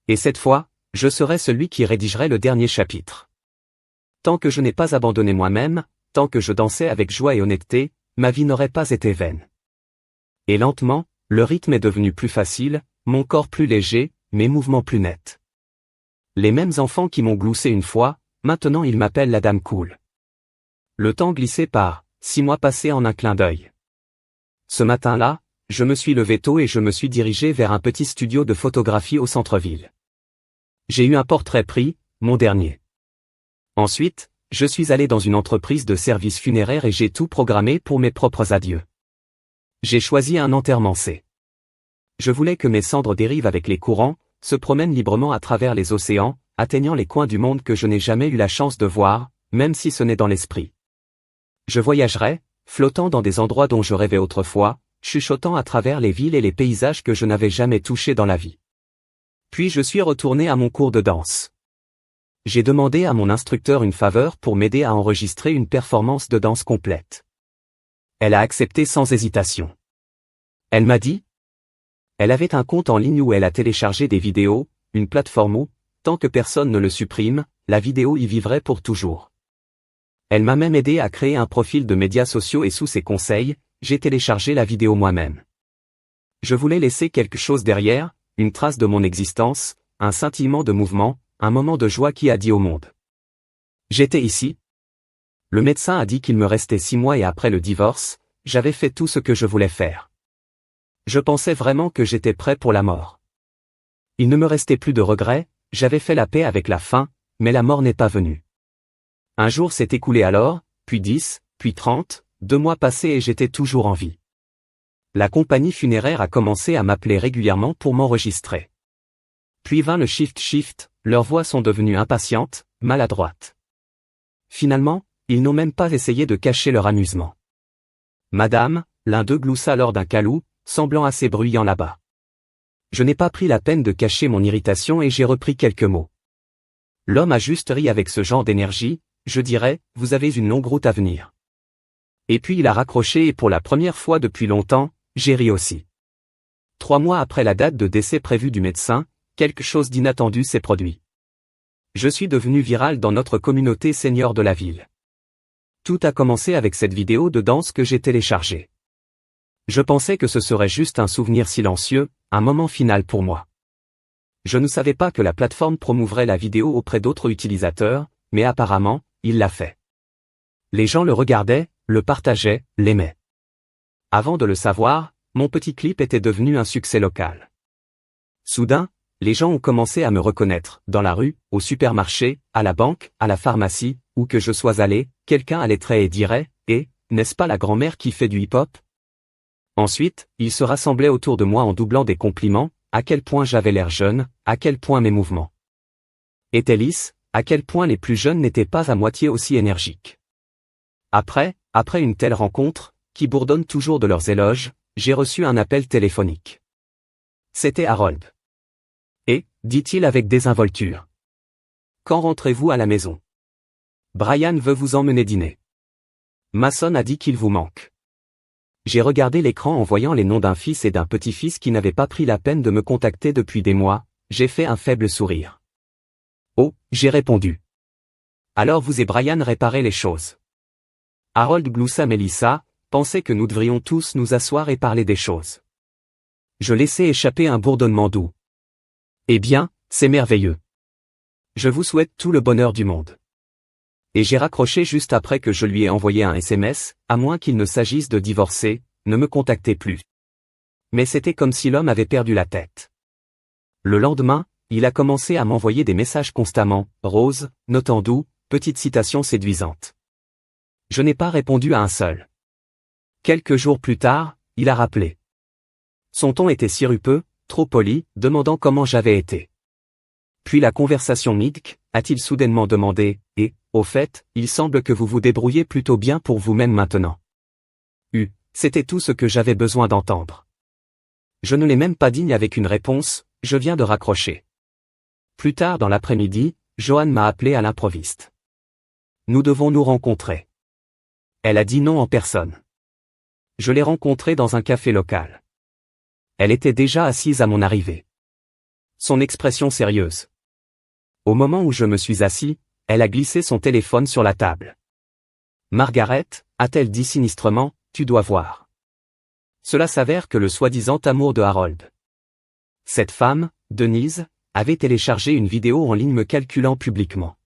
Et cette fois, je serai celui qui rédigerait le dernier chapitre. Tant que je n'ai pas abandonné moi-même, tant que je dansais avec joie et honnêteté, ma vie n'aurait pas été vaine. Et lentement, le rythme est devenu plus facile, mon corps plus léger, mes mouvements plus nets. Les mêmes enfants qui m'ont gloussé une fois, maintenant ils m'appellent la dame cool. Le temps glissait par, 6 mois passés en un clin d'œil. Ce matin-là, je me suis levé tôt et je me suis dirigé vers un petit studio de photographie au centre-ville. J'ai eu un portrait pris, mon dernier. Ensuite, je suis allé dans une entreprise de services funéraires et j'ai tout programmé pour mes propres adieux. J'ai choisi un enterrement C. Je voulais que mes cendres dérivent avec les courants, se promènent librement à travers les océans, atteignant les coins du monde que je n'ai jamais eu la chance de voir, même si ce n'est dans l'esprit. Je voyagerai, flottant dans des endroits dont je rêvais autrefois, chuchotant à travers les villes et les paysages que je n'avais jamais touchés dans la vie. Puis je suis retourné à mon cours de danse. J'ai demandé à mon instructeur une faveur pour m'aider à enregistrer une performance de danse complète. Elle a accepté sans hésitation. Elle m'a dit. Elle avait un compte en ligne où elle a téléchargé des vidéos, une plateforme où, tant que personne ne le supprime, la vidéo y vivrait pour toujours. Elle m'a même aidé à créer un profil de médias sociaux et sous ses conseils, j'ai téléchargé la vidéo moi-même. Je voulais laisser quelque chose derrière, une trace de mon existence, un scintillement de mouvement, un moment de joie qui a dit au monde. J'étais ici. Le médecin a dit qu'il me restait 6 mois et après le divorce, j'avais fait tout ce que je voulais faire. Je pensais vraiment que j'étais prêt pour la mort. Il ne me restait plus de regrets, j'avais fait la paix avec la fin, mais la mort n'est pas venue. Un jour s'est écoulé alors, puis 10, puis 30, 2 mois passés et j'étais toujours en vie. La compagnie funéraire a commencé à m'appeler régulièrement pour m'enregistrer. Puis vint le shift, leurs voix sont devenues impatientes, maladroites. Finalement, ils n'ont même pas essayé de cacher leur amusement. Madame, l'un d'eux gloussa lors d'un calou, semblant assez bruyant là-bas. Je n'ai pas pris la peine de cacher mon irritation et j'ai repris quelques mots. L'homme a juste ri avec ce genre d'énergie, je dirais, vous avez une longue route à venir. Et puis il a raccroché et pour la première fois depuis longtemps, j'ai ri aussi. 3 mois après la date de décès prévue du médecin, quelque chose d'inattendu s'est produit. Je suis devenu viral dans notre communauté senior de la ville. Tout a commencé avec cette vidéo de danse que j'ai téléchargée. Je pensais que ce serait juste un souvenir silencieux, un moment final pour moi. Je ne savais pas que la plateforme promouvrait la vidéo auprès d'autres utilisateurs, mais apparemment, il l'a fait. Les gens le regardaient, le partageaient, l'aimaient. Avant de le savoir, mon petit clip était devenu un succès local. Soudain, les gens ont commencé à me reconnaître, dans la rue, au supermarché, à la banque, à la pharmacie, où que je sois allé, quelqu'un allaiterait et dirait « Eh, n'est-ce pas la grand-mère qui fait du hip-hop ?» Ensuite, ils se rassemblaient autour de moi en doublant des compliments, à quel point j'avais l'air jeune, à quel point mes mouvements étaient lisses, à quel point les plus jeunes n'étaient pas à moitié aussi énergiques. Après une telle rencontre, qui bourdonne toujours de leurs éloges, j'ai reçu un appel téléphonique. C'était Harold. Et, dit-il avec désinvolture. Quand rentrez-vous à la maison? Brian veut vous emmener dîner. Mason a dit qu'il vous manque. J'ai regardé l'écran en voyant les noms d'un fils et d'un petit-fils qui n'avaient pas pris la peine de me contacter depuis des mois, j'ai fait un faible sourire. Oh, j'ai répondu. Alors vous et Brian réparez les choses. Harold gloussa Melissa, pensait que nous devrions tous nous asseoir et parler des choses. Je laissai échapper un bourdonnement doux. Eh bien, c'est merveilleux. Je vous souhaite tout le bonheur du monde. Et j'ai raccroché juste après que je lui ai envoyé un SMS, à moins qu'il ne s'agisse de divorcer, ne me contactez plus. Mais c'était comme si l'homme avait perdu la tête. Le lendemain, il a commencé à m'envoyer des messages constamment, roses, notes en doux, petites citations séduisantes. Je n'ai pas répondu à un seul. Quelques jours plus tard, il a rappelé. Son ton était sirupeux, trop poli, demandant comment j'avais été. Puis la conversation midque, a-t-il soudainement demandé, et, au fait, il semble que vous vous débrouillez plutôt bien pour vous-même maintenant. C'était tout ce que j'avais besoin d'entendre. Je ne l'ai même pas digne avec une réponse, je viens de raccrocher. Plus tard dans l'après-midi, Joanne m'a appelé à l'improviste. Nous devons nous rencontrer. Elle a dit non en personne. Je l'ai rencontrée dans un café local. Elle était déjà assise à mon arrivée. Son expression sérieuse. Au moment où je me suis assis, elle a glissé son téléphone sur la table. Margaret, a-t-elle dit sinistrement, tu dois voir. Cela s'avère que le soi-disant amour de Harold. Cette femme, Denise, avait téléchargé une vidéo en ligne me calculant publiquement.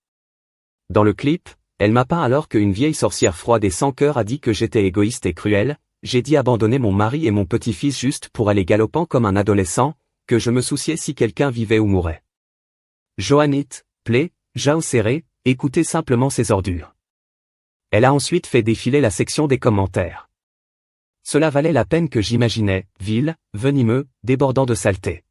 Dans le clip, elle m'a peint alors qu'une vieille sorcière froide et sans cœur a dit que j'étais égoïste et cruel, j'ai dit abandonner mon mari et mon petit-fils juste pour aller galopant comme un adolescent, que je me souciais si quelqu'un vivait ou mourait. Joannite, plaît, Jao serré, écoutez simplement ces ordures. Elle a ensuite fait défiler la section des commentaires. Cela valait la peine que j'imaginais, vil, venimeux, débordant de saleté.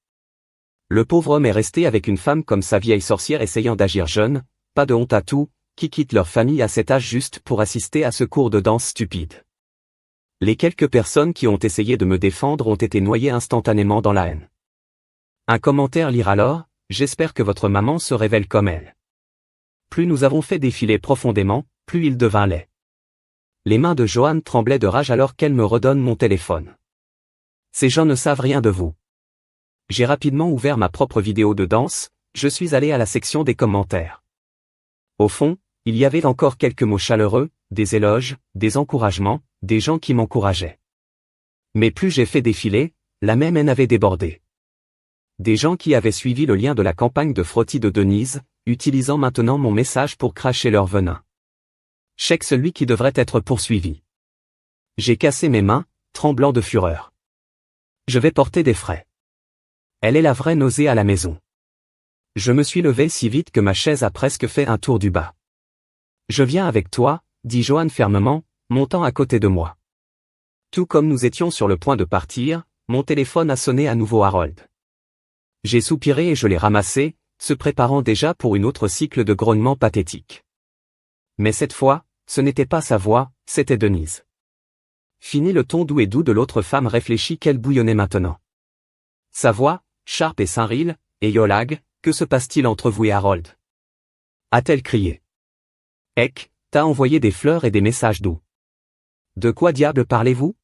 Le pauvre homme est resté avec une femme comme sa vieille sorcière essayant d'agir jeune, pas de honte à tout, qui quitte leur famille à cet âge juste pour assister à ce cours de danse stupide. Les quelques personnes qui ont essayé de me défendre ont été noyées instantanément dans la haine. Un commentaire lire alors, j'espère que votre maman se révèle comme elle. Plus nous avons fait défiler profondément, plus il devint laid. Les mains de Joanne tremblaient de rage alors qu'elle me redonne mon téléphone. Ces gens ne savent rien de vous. J'ai rapidement ouvert ma propre vidéo de danse, je suis allé à la section des commentaires. Au fond, il y avait encore quelques mots chaleureux, des éloges, des encouragements, des gens qui m'encourageaient. Mais plus j'ai fait défiler, la même haine avait débordé. Des gens qui avaient suivi le lien de la campagne de frottis de Denise, utilisant maintenant mon message pour cracher leur venin. Chèque celui qui devrait être poursuivi. J'ai cassé mes mains, tremblant de fureur. Je vais porter des frais. Elle est la vraie nausée à la maison. Je me suis levé si vite que ma chaise a presque fait un tour du bas. Je viens avec toi, dit Johan fermement, montant à côté de moi. Tout comme nous étions sur le point de partir, mon téléphone a sonné à nouveau Harold. J'ai soupiré et je l'ai ramassé, se préparant déjà pour une autre cycle de grognements pathétiques. Mais cette fois, ce n'était pas sa voix, c'était Denise. Fini le ton doux et doux de l'autre femme réfléchie qu'elle bouillonnait maintenant. Sa voix, sharp et Saint-Ril, et Yolag, que se passe-t-il entre vous et Harold? A-t-elle crié. Ek, t'as envoyé des fleurs et des messages doux. De quoi diable parlez-vous?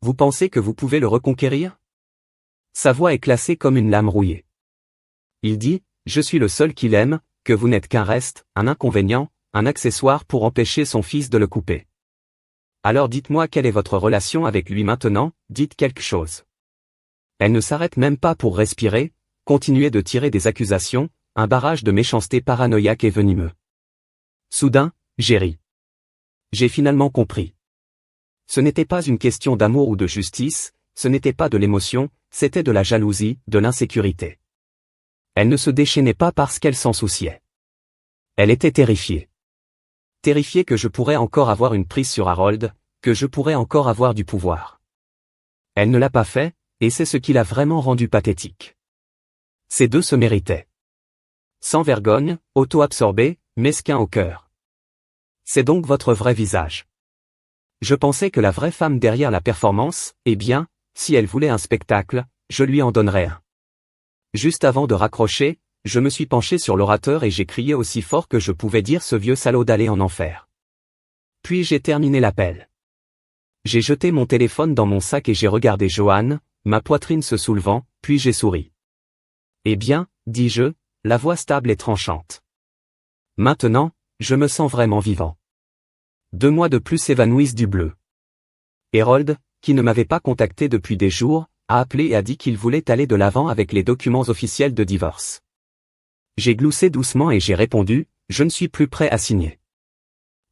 Vous pensez que vous pouvez le reconquérir? Sa voix est classée comme une lame rouillée. Il dit, je suis le seul qu'il aime, que vous n'êtes qu'un reste, un inconvénient, un accessoire pour empêcher son fils de le couper. Alors dites-moi quelle est votre relation avec lui maintenant, dites quelque chose. Elle ne s'arrête même pas pour respirer, continuer de tirer des accusations, un barrage de méchanceté paranoïaque et venimeux. Soudain, j'ai ri. J'ai finalement compris. Ce n'était pas une question d'amour ou de justice, ce n'était pas de l'émotion, c'était de la jalousie, de l'insécurité. Elle ne se déchaînait pas parce qu'elle s'en souciait. Elle était terrifiée. Terrifiée que je pourrais encore avoir une prise sur Harold, que je pourrais encore avoir du pouvoir. Elle ne l'a pas fait, et c'est ce qui l'a vraiment rendu pathétique. Ces deux se méritaient. Sans vergogne, auto-absorbé, mesquin au cœur. C'est donc votre vrai visage. Je pensais que la vraie femme derrière la performance, eh bien, si elle voulait un spectacle, je lui en donnerais un. Juste avant de raccrocher, je me suis penché sur l'orateur et j'ai crié aussi fort que je pouvais dire ce vieux salaud d'aller en enfer. Puis j'ai terminé l'appel. J'ai jeté mon téléphone dans mon sac et j'ai regardé Johan, ma poitrine se soulevant, puis j'ai souri. Eh bien, dis-je, la voix stable et tranchante. Maintenant, je me sens vraiment vivant. 2 mois de plus s'évanouissent du bleu. Harold, qui ne m'avait pas contacté depuis des jours, a appelé et a dit qu'il voulait aller de l'avant avec les documents officiels de divorce. J'ai gloussé doucement et j'ai répondu, je ne suis plus prêt à signer.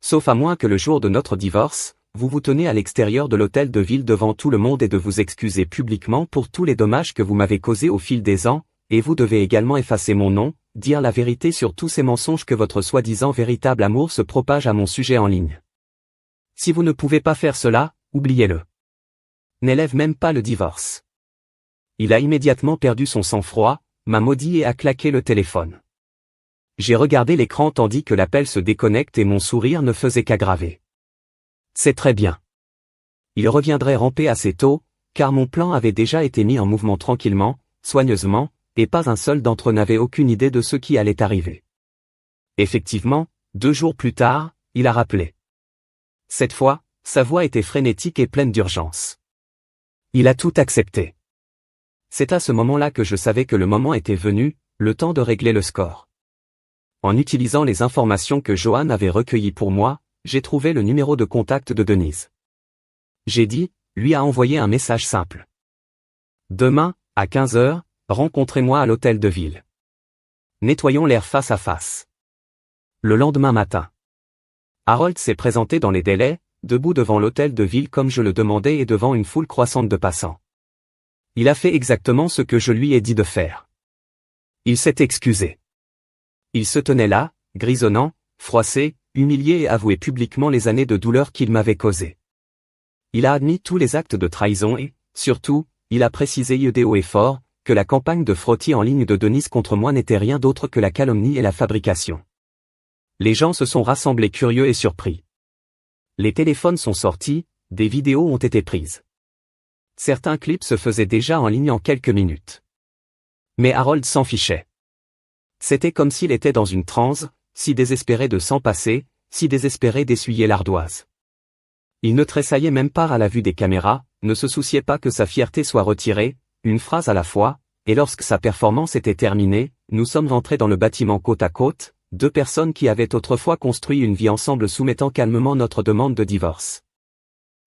Sauf à moins que le jour de notre divorce, vous vous tenez à l'extérieur de l'hôtel de ville devant tout le monde et de vous excuser publiquement pour tous les dommages que vous m'avez causés au fil des ans, et vous devez également effacer mon nom, dire la vérité sur tous ces mensonges que votre soi-disant véritable amour se propage à mon sujet en ligne. Si vous ne pouvez pas faire cela, oubliez-le. N'élève même pas le divorce. Il a immédiatement perdu son sang-froid, m'a maudit et a claqué le téléphone. J'ai regardé l'écran tandis que l'appel se déconnecte et mon sourire ne faisait qu'aggraver. C'est très bien. Il reviendrait ramper assez tôt, car mon plan avait déjà été mis en mouvement tranquillement, soigneusement, et pas un seul d'entre eux n'avait aucune idée de ce qui allait arriver. Effectivement, 2 jours plus tard, il a rappelé. Cette fois, sa voix était frénétique et pleine d'urgence. Il a tout accepté. C'est à ce moment-là que je savais que le moment était venu, le temps de régler le score. En utilisant les informations que Johan avait recueillies pour moi, j'ai trouvé le numéro de contact de Denise. J'ai dit, lui a envoyé un message simple. Demain, à 15h, rencontrez-moi à l'hôtel de ville. Nettoyons l'air face à face. Le lendemain matin. Harold s'est présenté dans les délais, debout devant l'hôtel de ville comme je le demandais et devant une foule croissante de passants. Il a fait exactement ce que je lui ai dit de faire. Il s'est excusé. Il se tenait là, grisonnant, froissé, humilié et avoué publiquement les années de douleur qu'il m'avait causées. Il a admis tous les actes de trahison et, surtout, il a précisé haut et fort, que la campagne de frottis en ligne de Denise contre moi n'était rien d'autre que la calomnie et la fabrication. Les gens se sont rassemblés curieux et surpris. Les téléphones sont sortis, des vidéos ont été prises. Certains clips se faisaient déjà en ligne en quelques minutes. Mais Harold s'en fichait. C'était comme s'il était dans une transe, si désespéré de s'en passer, si désespéré d'essuyer l'ardoise. Il ne tressaillait même pas à la vue des caméras, ne se souciait pas que sa fierté soit retirée, une phrase à la fois, et lorsque sa performance était terminée, nous sommes entrés dans le bâtiment côte à côte, 2 personnes qui avaient autrefois construit une vie ensemble soumettant calmement notre demande de divorce.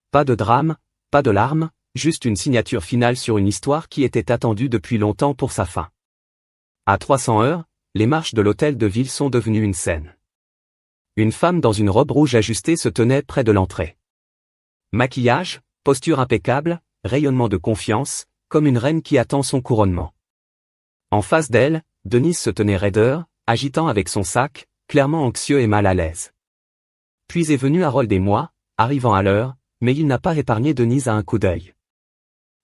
Pas de drame, pas de larmes, juste une signature finale sur une histoire qui était attendue depuis longtemps pour sa fin. À 300 heures, les marches de l'hôtel de ville sont devenues une scène. Une femme dans une robe rouge ajustée se tenait près de l'entrée. Maquillage, posture impeccable, rayonnement de confiance, comme une reine qui attend son couronnement. En face d'elle, Denise se tenait raideur, agitant avec son sac, clairement anxieux et mal à l'aise. Puis est venu Harold et moi, arrivant à l'heure, mais il n'a pas épargné Denise à un coup d'œil.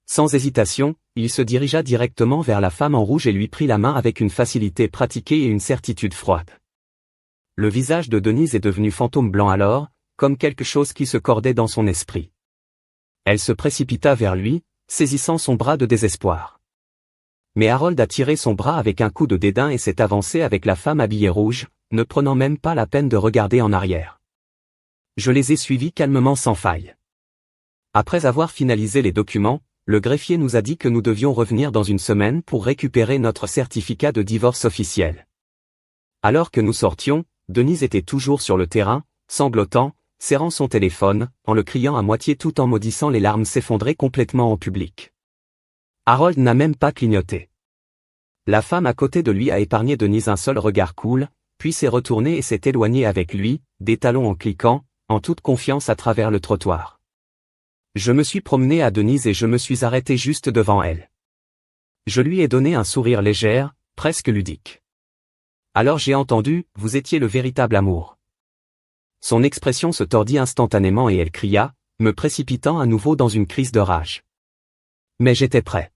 Sans hésitation, il se dirigea directement vers la femme en rouge et lui prit la main avec une facilité pratiquée et une certitude froide. Le visage de Denise est devenu fantôme blanc alors, comme quelque chose qui se cordait dans son esprit. Elle se précipita vers lui, saisissant son bras de désespoir. Mais Harold a tiré son bras avec un coup de dédain et s'est avancé avec la femme habillée rouge, ne prenant même pas la peine de regarder en arrière. Je les ai suivis calmement sans faille. Après avoir finalisé les documents, le greffier nous a dit que nous devions revenir dans une semaine pour récupérer notre certificat de divorce officiel. Alors que nous sortions, Denise était toujours sur le terrain, sanglotant, serrant son téléphone, en le criant à moitié tout en maudissant les larmes s'effondrer complètement en public. Harold n'a même pas clignoté. La femme à côté de lui a épargné Denise un seul regard cool, puis s'est retournée et s'est éloignée avec lui, des talons en cliquant, en toute confiance à travers le trottoir. Je me suis promené à Denise et je me suis arrêté juste devant elle. Je lui ai donné un sourire léger, presque ludique. Alors j'ai entendu, vous étiez le véritable amour. Son expression se tordit instantanément et elle cria, me précipitant à nouveau dans une crise de rage. Mais j'étais prêt.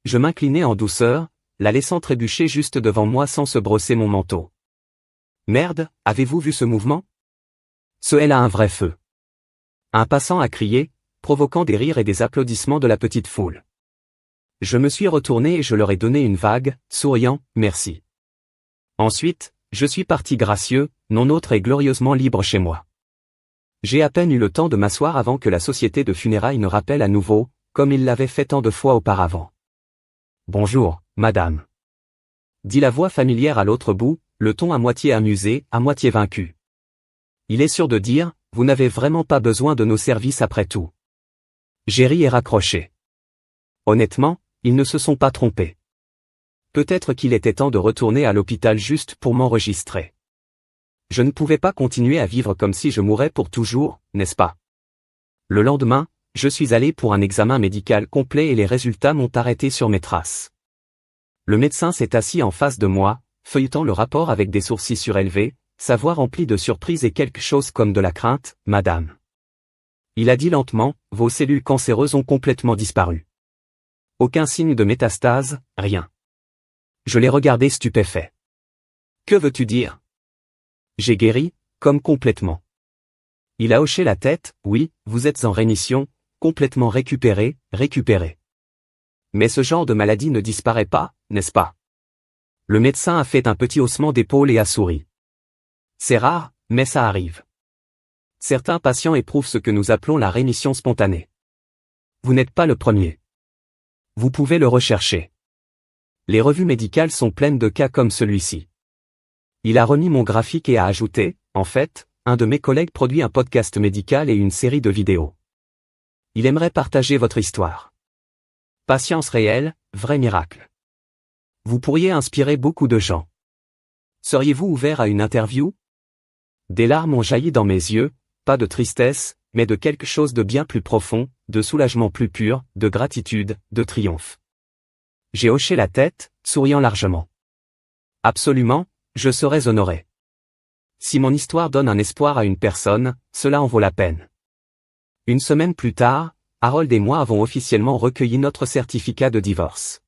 Je m'inclinai en douceur, la laissant trébucher juste devant moi sans se brosser mon manteau. Merde, avez-vous vu ce mouvement? Elle a un vrai feu. Un passant a crié, provoquant des rires et des applaudissements de la petite foule. Je me suis retourné et je leur ai donné une vague, souriant, merci. Ensuite, je suis parti gracieux, non autre et glorieusement libre chez moi. J'ai à peine eu le temps de m'asseoir avant que la société de funérailles ne rappelle à nouveau, comme il l'avait fait tant de fois auparavant. Bonjour, madame. Dit la voix familière à l'autre bout, le ton à moitié amusé, à moitié vaincu. Il est sûr de dire, vous n'avez vraiment pas besoin de nos services après tout. J'ai ri et raccroché. Honnêtement, ils ne se sont pas trompés. Peut-être qu'il était temps de retourner à l'hôpital juste pour m'enregistrer. Je ne pouvais pas continuer à vivre comme si je mourais pour toujours, n'est-ce pas? Le lendemain, je suis allé pour un examen médical complet et les résultats m'ont arrêté sur mes traces. Le médecin s'est assis en face de moi, feuilletant le rapport avec des sourcils surélevés, sa voix remplie de surprise et quelque chose comme de la crainte, madame. Il a dit lentement, vos cellules cancéreuses ont complètement disparu. Aucun signe de métastase, rien. Je l'ai regardé stupéfait. Que veux-tu dire? J'ai guéri, comme complètement. Il a hoché la tête, oui, vous êtes en rémission, complètement récupéré. Mais ce genre de maladie ne disparaît pas, n'est-ce pas? Le médecin a fait un petit haussement d'épaule et a souri. C'est rare, mais ça arrive. Certains patients éprouvent ce que nous appelons la rémission spontanée. Vous n'êtes pas le premier. Vous pouvez le rechercher. Les revues médicales sont pleines de cas comme celui-ci. Il a remis mon graphique et a ajouté, en fait, un de mes collègues produit un podcast médical et une série de vidéos. Il aimerait partager votre histoire. Patience réelle, vrai miracle. Vous pourriez inspirer beaucoup de gens. Seriez-vous ouvert à une interview? Des larmes ont jailli dans mes yeux, pas de tristesse, mais de quelque chose de bien plus profond, de soulagement plus pur, de gratitude, de triomphe. J'ai hoché la tête, souriant largement. Absolument, je serais honoré. Si mon histoire donne un espoir à une personne, cela en vaut la peine. Une semaine plus tard, Harold et moi avons officiellement recueilli notre certificat de divorce.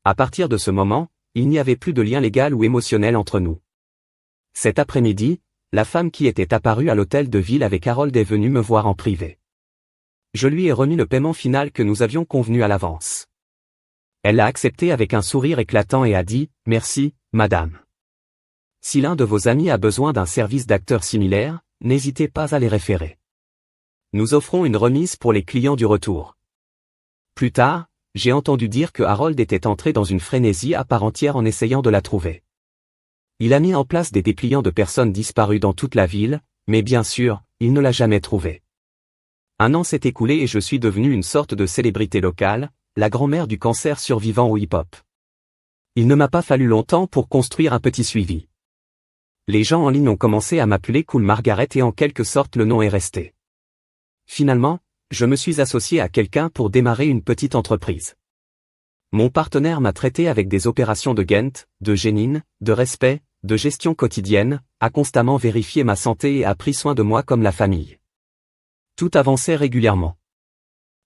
À partir de ce moment, il n'y avait plus de lien légal ou émotionnel entre nous. Cet après-midi, la femme qui était apparue à l'hôtel de ville avec Harold est venue me voir en privé. Je lui ai remis le paiement final que nous avions convenu à l'avance. Elle l'a accepté avec un sourire éclatant et a dit, « Merci, madame. Si l'un de vos amis a besoin d'un service d'acteur similaire, n'hésitez pas à les référer. Nous offrons une remise pour les clients du retour. » Plus tard, j'ai entendu dire que Harold était entré dans une frénésie à part entière en essayant de la trouver. Il a mis en place des dépliants de personnes disparues dans toute la ville, mais bien sûr, il ne l'a jamais trouvée. Un an s'est écoulé et je suis devenu une sorte de célébrité locale, la grand-mère du cancer survivant au hip-hop. Il ne m'a pas fallu longtemps pour construire un petit suivi. Les gens en ligne ont commencé à m'appeler Cool Margaret et en quelque sorte le nom est resté. Finalement, je me suis associé à quelqu'un pour démarrer une petite entreprise. Mon partenaire m'a traité avec des opérations de Ghent, de Génine, de respect, de gestion quotidienne, a constamment vérifié ma santé et a pris soin de moi comme la famille. Tout avançait régulièrement.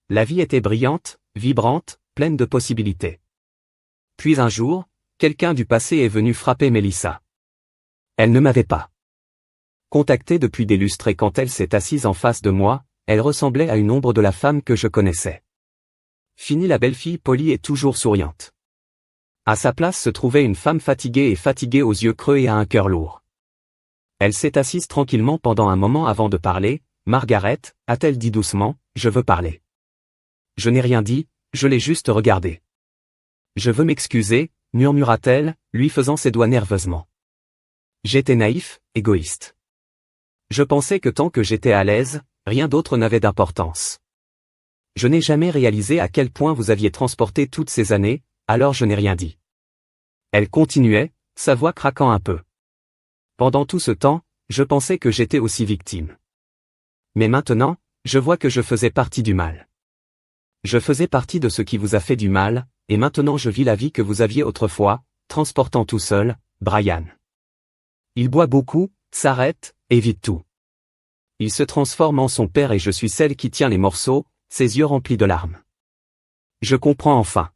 La vie était brillante, vibrante, pleine de possibilités. Puis un jour, quelqu'un du passé est venu frapper Mélissa. Elle ne m'avait pas contactée depuis des lustres et quand elle s'est assise en face de moi, elle ressemblait à une ombre de la femme que je connaissais. Fini la belle fille polie et toujours souriante. À sa place se trouvait une femme fatiguée aux yeux creux et à un cœur lourd. Elle s'est assise tranquillement pendant un moment avant de parler. « Margaret » a-t-elle dit doucement, « je veux parler. » Je n'ai rien dit, je l'ai juste regardé. « Je veux m'excuser » murmura-t-elle, lui faisant ses doigts nerveusement. J'étais naïf, égoïste. Je pensais que tant que j'étais à l'aise, rien d'autre n'avait d'importance. Je n'ai jamais réalisé à quel point vous aviez transporté toutes ces années, alors je n'ai rien dit. Elle continuait, sa voix craquant un peu. Pendant tout ce temps, je pensais que j'étais aussi victime. Mais maintenant, je vois que je faisais partie du mal. Je faisais partie de ce qui vous a fait du mal, et maintenant je vis la vie que vous aviez autrefois, transportant tout seul, Brian. Il boit beaucoup, s'arrête, évite tout. Il se transforme en son père et je suis celle qui tient les morceaux, ses yeux remplis de larmes. Je comprends enfin.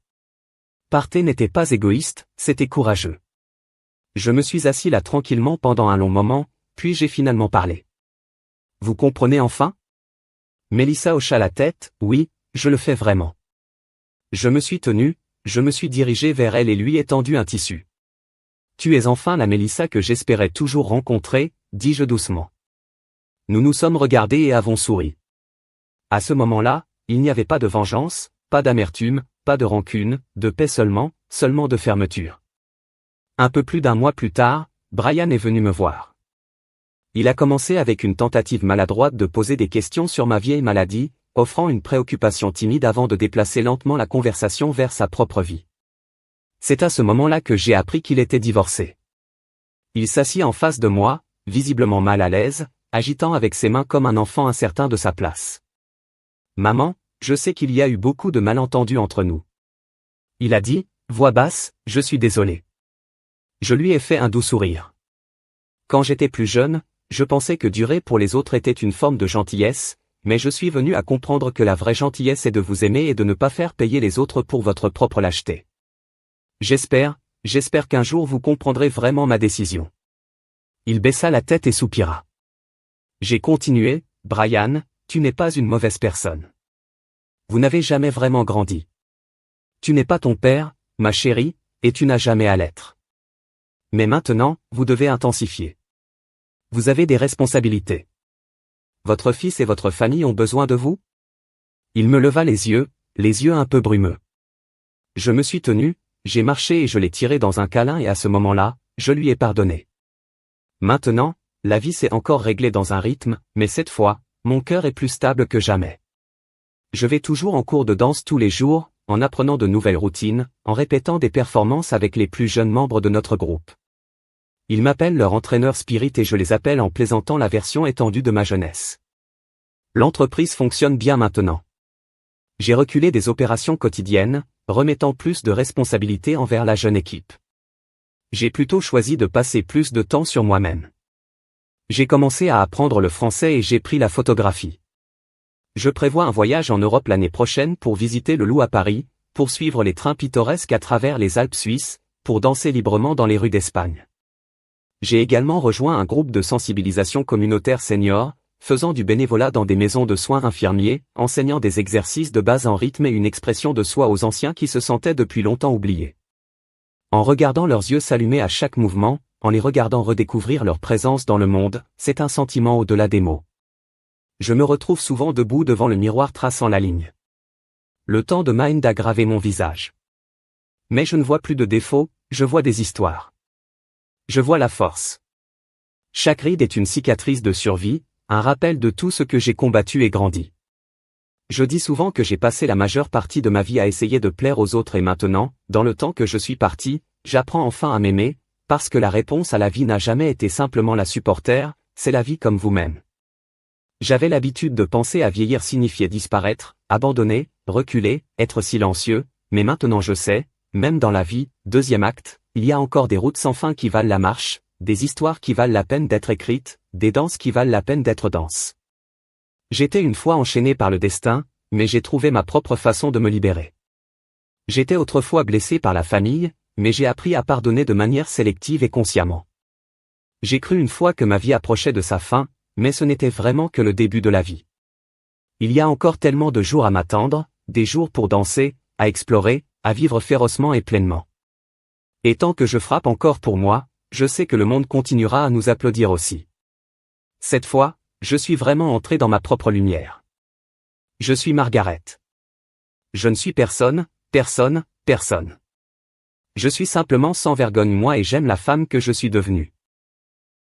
Partez n'était pas égoïste, c'était courageux. Je me suis assis là tranquillement pendant un long moment, puis j'ai finalement parlé. Vous comprenez enfin? Mélissa hocha la tête, oui, je le fais vraiment. Je me suis tenu, je me suis dirigé vers elle et lui ai tendu un tissu. Tu es enfin la Mélissa que j'espérais toujours rencontrer, dis-je doucement. Nous nous sommes regardés et avons souri. À ce moment-là, il n'y avait pas de vengeance, pas d'amertume, pas de rancune, de paix seulement de fermeture. Un peu plus d'un mois plus tard, Brian est venu me voir. Il a commencé avec une tentative maladroite de poser des questions sur ma vieille maladie, offrant une préoccupation timide avant de déplacer lentement la conversation vers sa propre vie. C'est à ce moment-là que j'ai appris qu'il était divorcé. Il s'assit en face de moi, visiblement mal à l'aise, agitant avec ses mains comme un enfant incertain de sa place. Maman, je sais qu'il y a eu beaucoup de malentendus entre nous. Il a dit, voix basse, je suis désolé. Je lui ai fait un doux sourire. Quand j'étais plus jeune, je pensais que durer pour les autres était une forme de gentillesse, mais je suis venu à comprendre que la vraie gentillesse est de vous aimer et de ne pas faire payer les autres pour votre propre lâcheté. J'espère qu'un jour vous comprendrez vraiment ma décision. Il baissa la tête et soupira. J'ai continué, Brian, tu n'es pas une mauvaise personne. Vous n'avez jamais vraiment grandi. Tu n'es pas ton père, ma chérie, et tu n'as jamais à l'être. Mais maintenant, vous devez intensifier. Vous avez des responsabilités. Votre fils et votre famille ont besoin de vous? Il me leva les yeux un peu brumeux. Je me suis tenu, j'ai marché et je l'ai tiré dans un câlin et à ce moment-là, je lui ai pardonné. Maintenant, la vie s'est encore réglée dans un rythme, mais cette fois, mon cœur est plus stable que jamais. Je vais toujours en cours de danse tous les jours, en apprenant de nouvelles routines, en répétant des performances avec les plus jeunes membres de notre groupe. Ils m'appellent leur entraîneur spirit et je les appelle en plaisantant la version étendue de ma jeunesse. L'entreprise fonctionne bien maintenant. J'ai reculé des opérations quotidiennes, remettant plus de responsabilités envers la jeune équipe. J'ai plutôt choisi de passer plus de temps sur moi-même. J'ai commencé à apprendre le français et j'ai pris la photographie. Je prévois un voyage en Europe l'année prochaine pour visiter le Loup à Paris, pour suivre les trains pittoresques à travers les Alpes suisses, pour danser librement dans les rues d'Espagne. J'ai également rejoint un groupe de sensibilisation communautaire senior, faisant du bénévolat dans des maisons de soins infirmiers, enseignant des exercices de base en rythme et une expression de soi aux anciens qui se sentaient depuis longtemps oubliés. En regardant leurs yeux s'allumer à chaque mouvement, en les regardant redécouvrir leur présence dans le monde, c'est un sentiment au-delà des mots. Je me retrouve souvent debout devant le miroir traçant la ligne. Le temps de Mind a gravé mon visage. Mais je ne vois plus de défauts, je vois des histoires. Je vois la force. Chaque ride est une cicatrice de survie, un rappel de tout ce que j'ai combattu et grandi. Je dis souvent que j'ai passé la majeure partie de ma vie à essayer de plaire aux autres et maintenant, dans le temps que je suis parti, j'apprends enfin à m'aimer, parce que la réponse à la vie n'a jamais été simplement la supporter, c'est la vie comme vous-même. J'avais l'habitude de penser à vieillir signifiait disparaître, abandonner, reculer, être silencieux, mais maintenant je sais, même dans la vie, deuxième acte, il y a encore des routes sans fin qui valent la marche, des histoires qui valent la peine d'être écrites, des danses qui valent la peine d'être danses. J'étais une fois enchaîné par le destin, mais j'ai trouvé ma propre façon de me libérer. J'étais autrefois blessé par la famille, mais j'ai appris à pardonner de manière sélective et consciemment. J'ai cru une fois que ma vie approchait de sa fin, mais ce n'était vraiment que le début de la vie. Il y a encore tellement de jours à m'attendre, des jours pour danser, à explorer, à vivre férocement et pleinement. Et tant que je frappe encore pour moi, je sais que le monde continuera à nous applaudir aussi. Cette fois, je suis vraiment entré dans ma propre lumière. Je suis Margaret. Je ne suis personne, personne, personne. Je suis simplement sans vergogne moi et j'aime la femme que je suis devenue.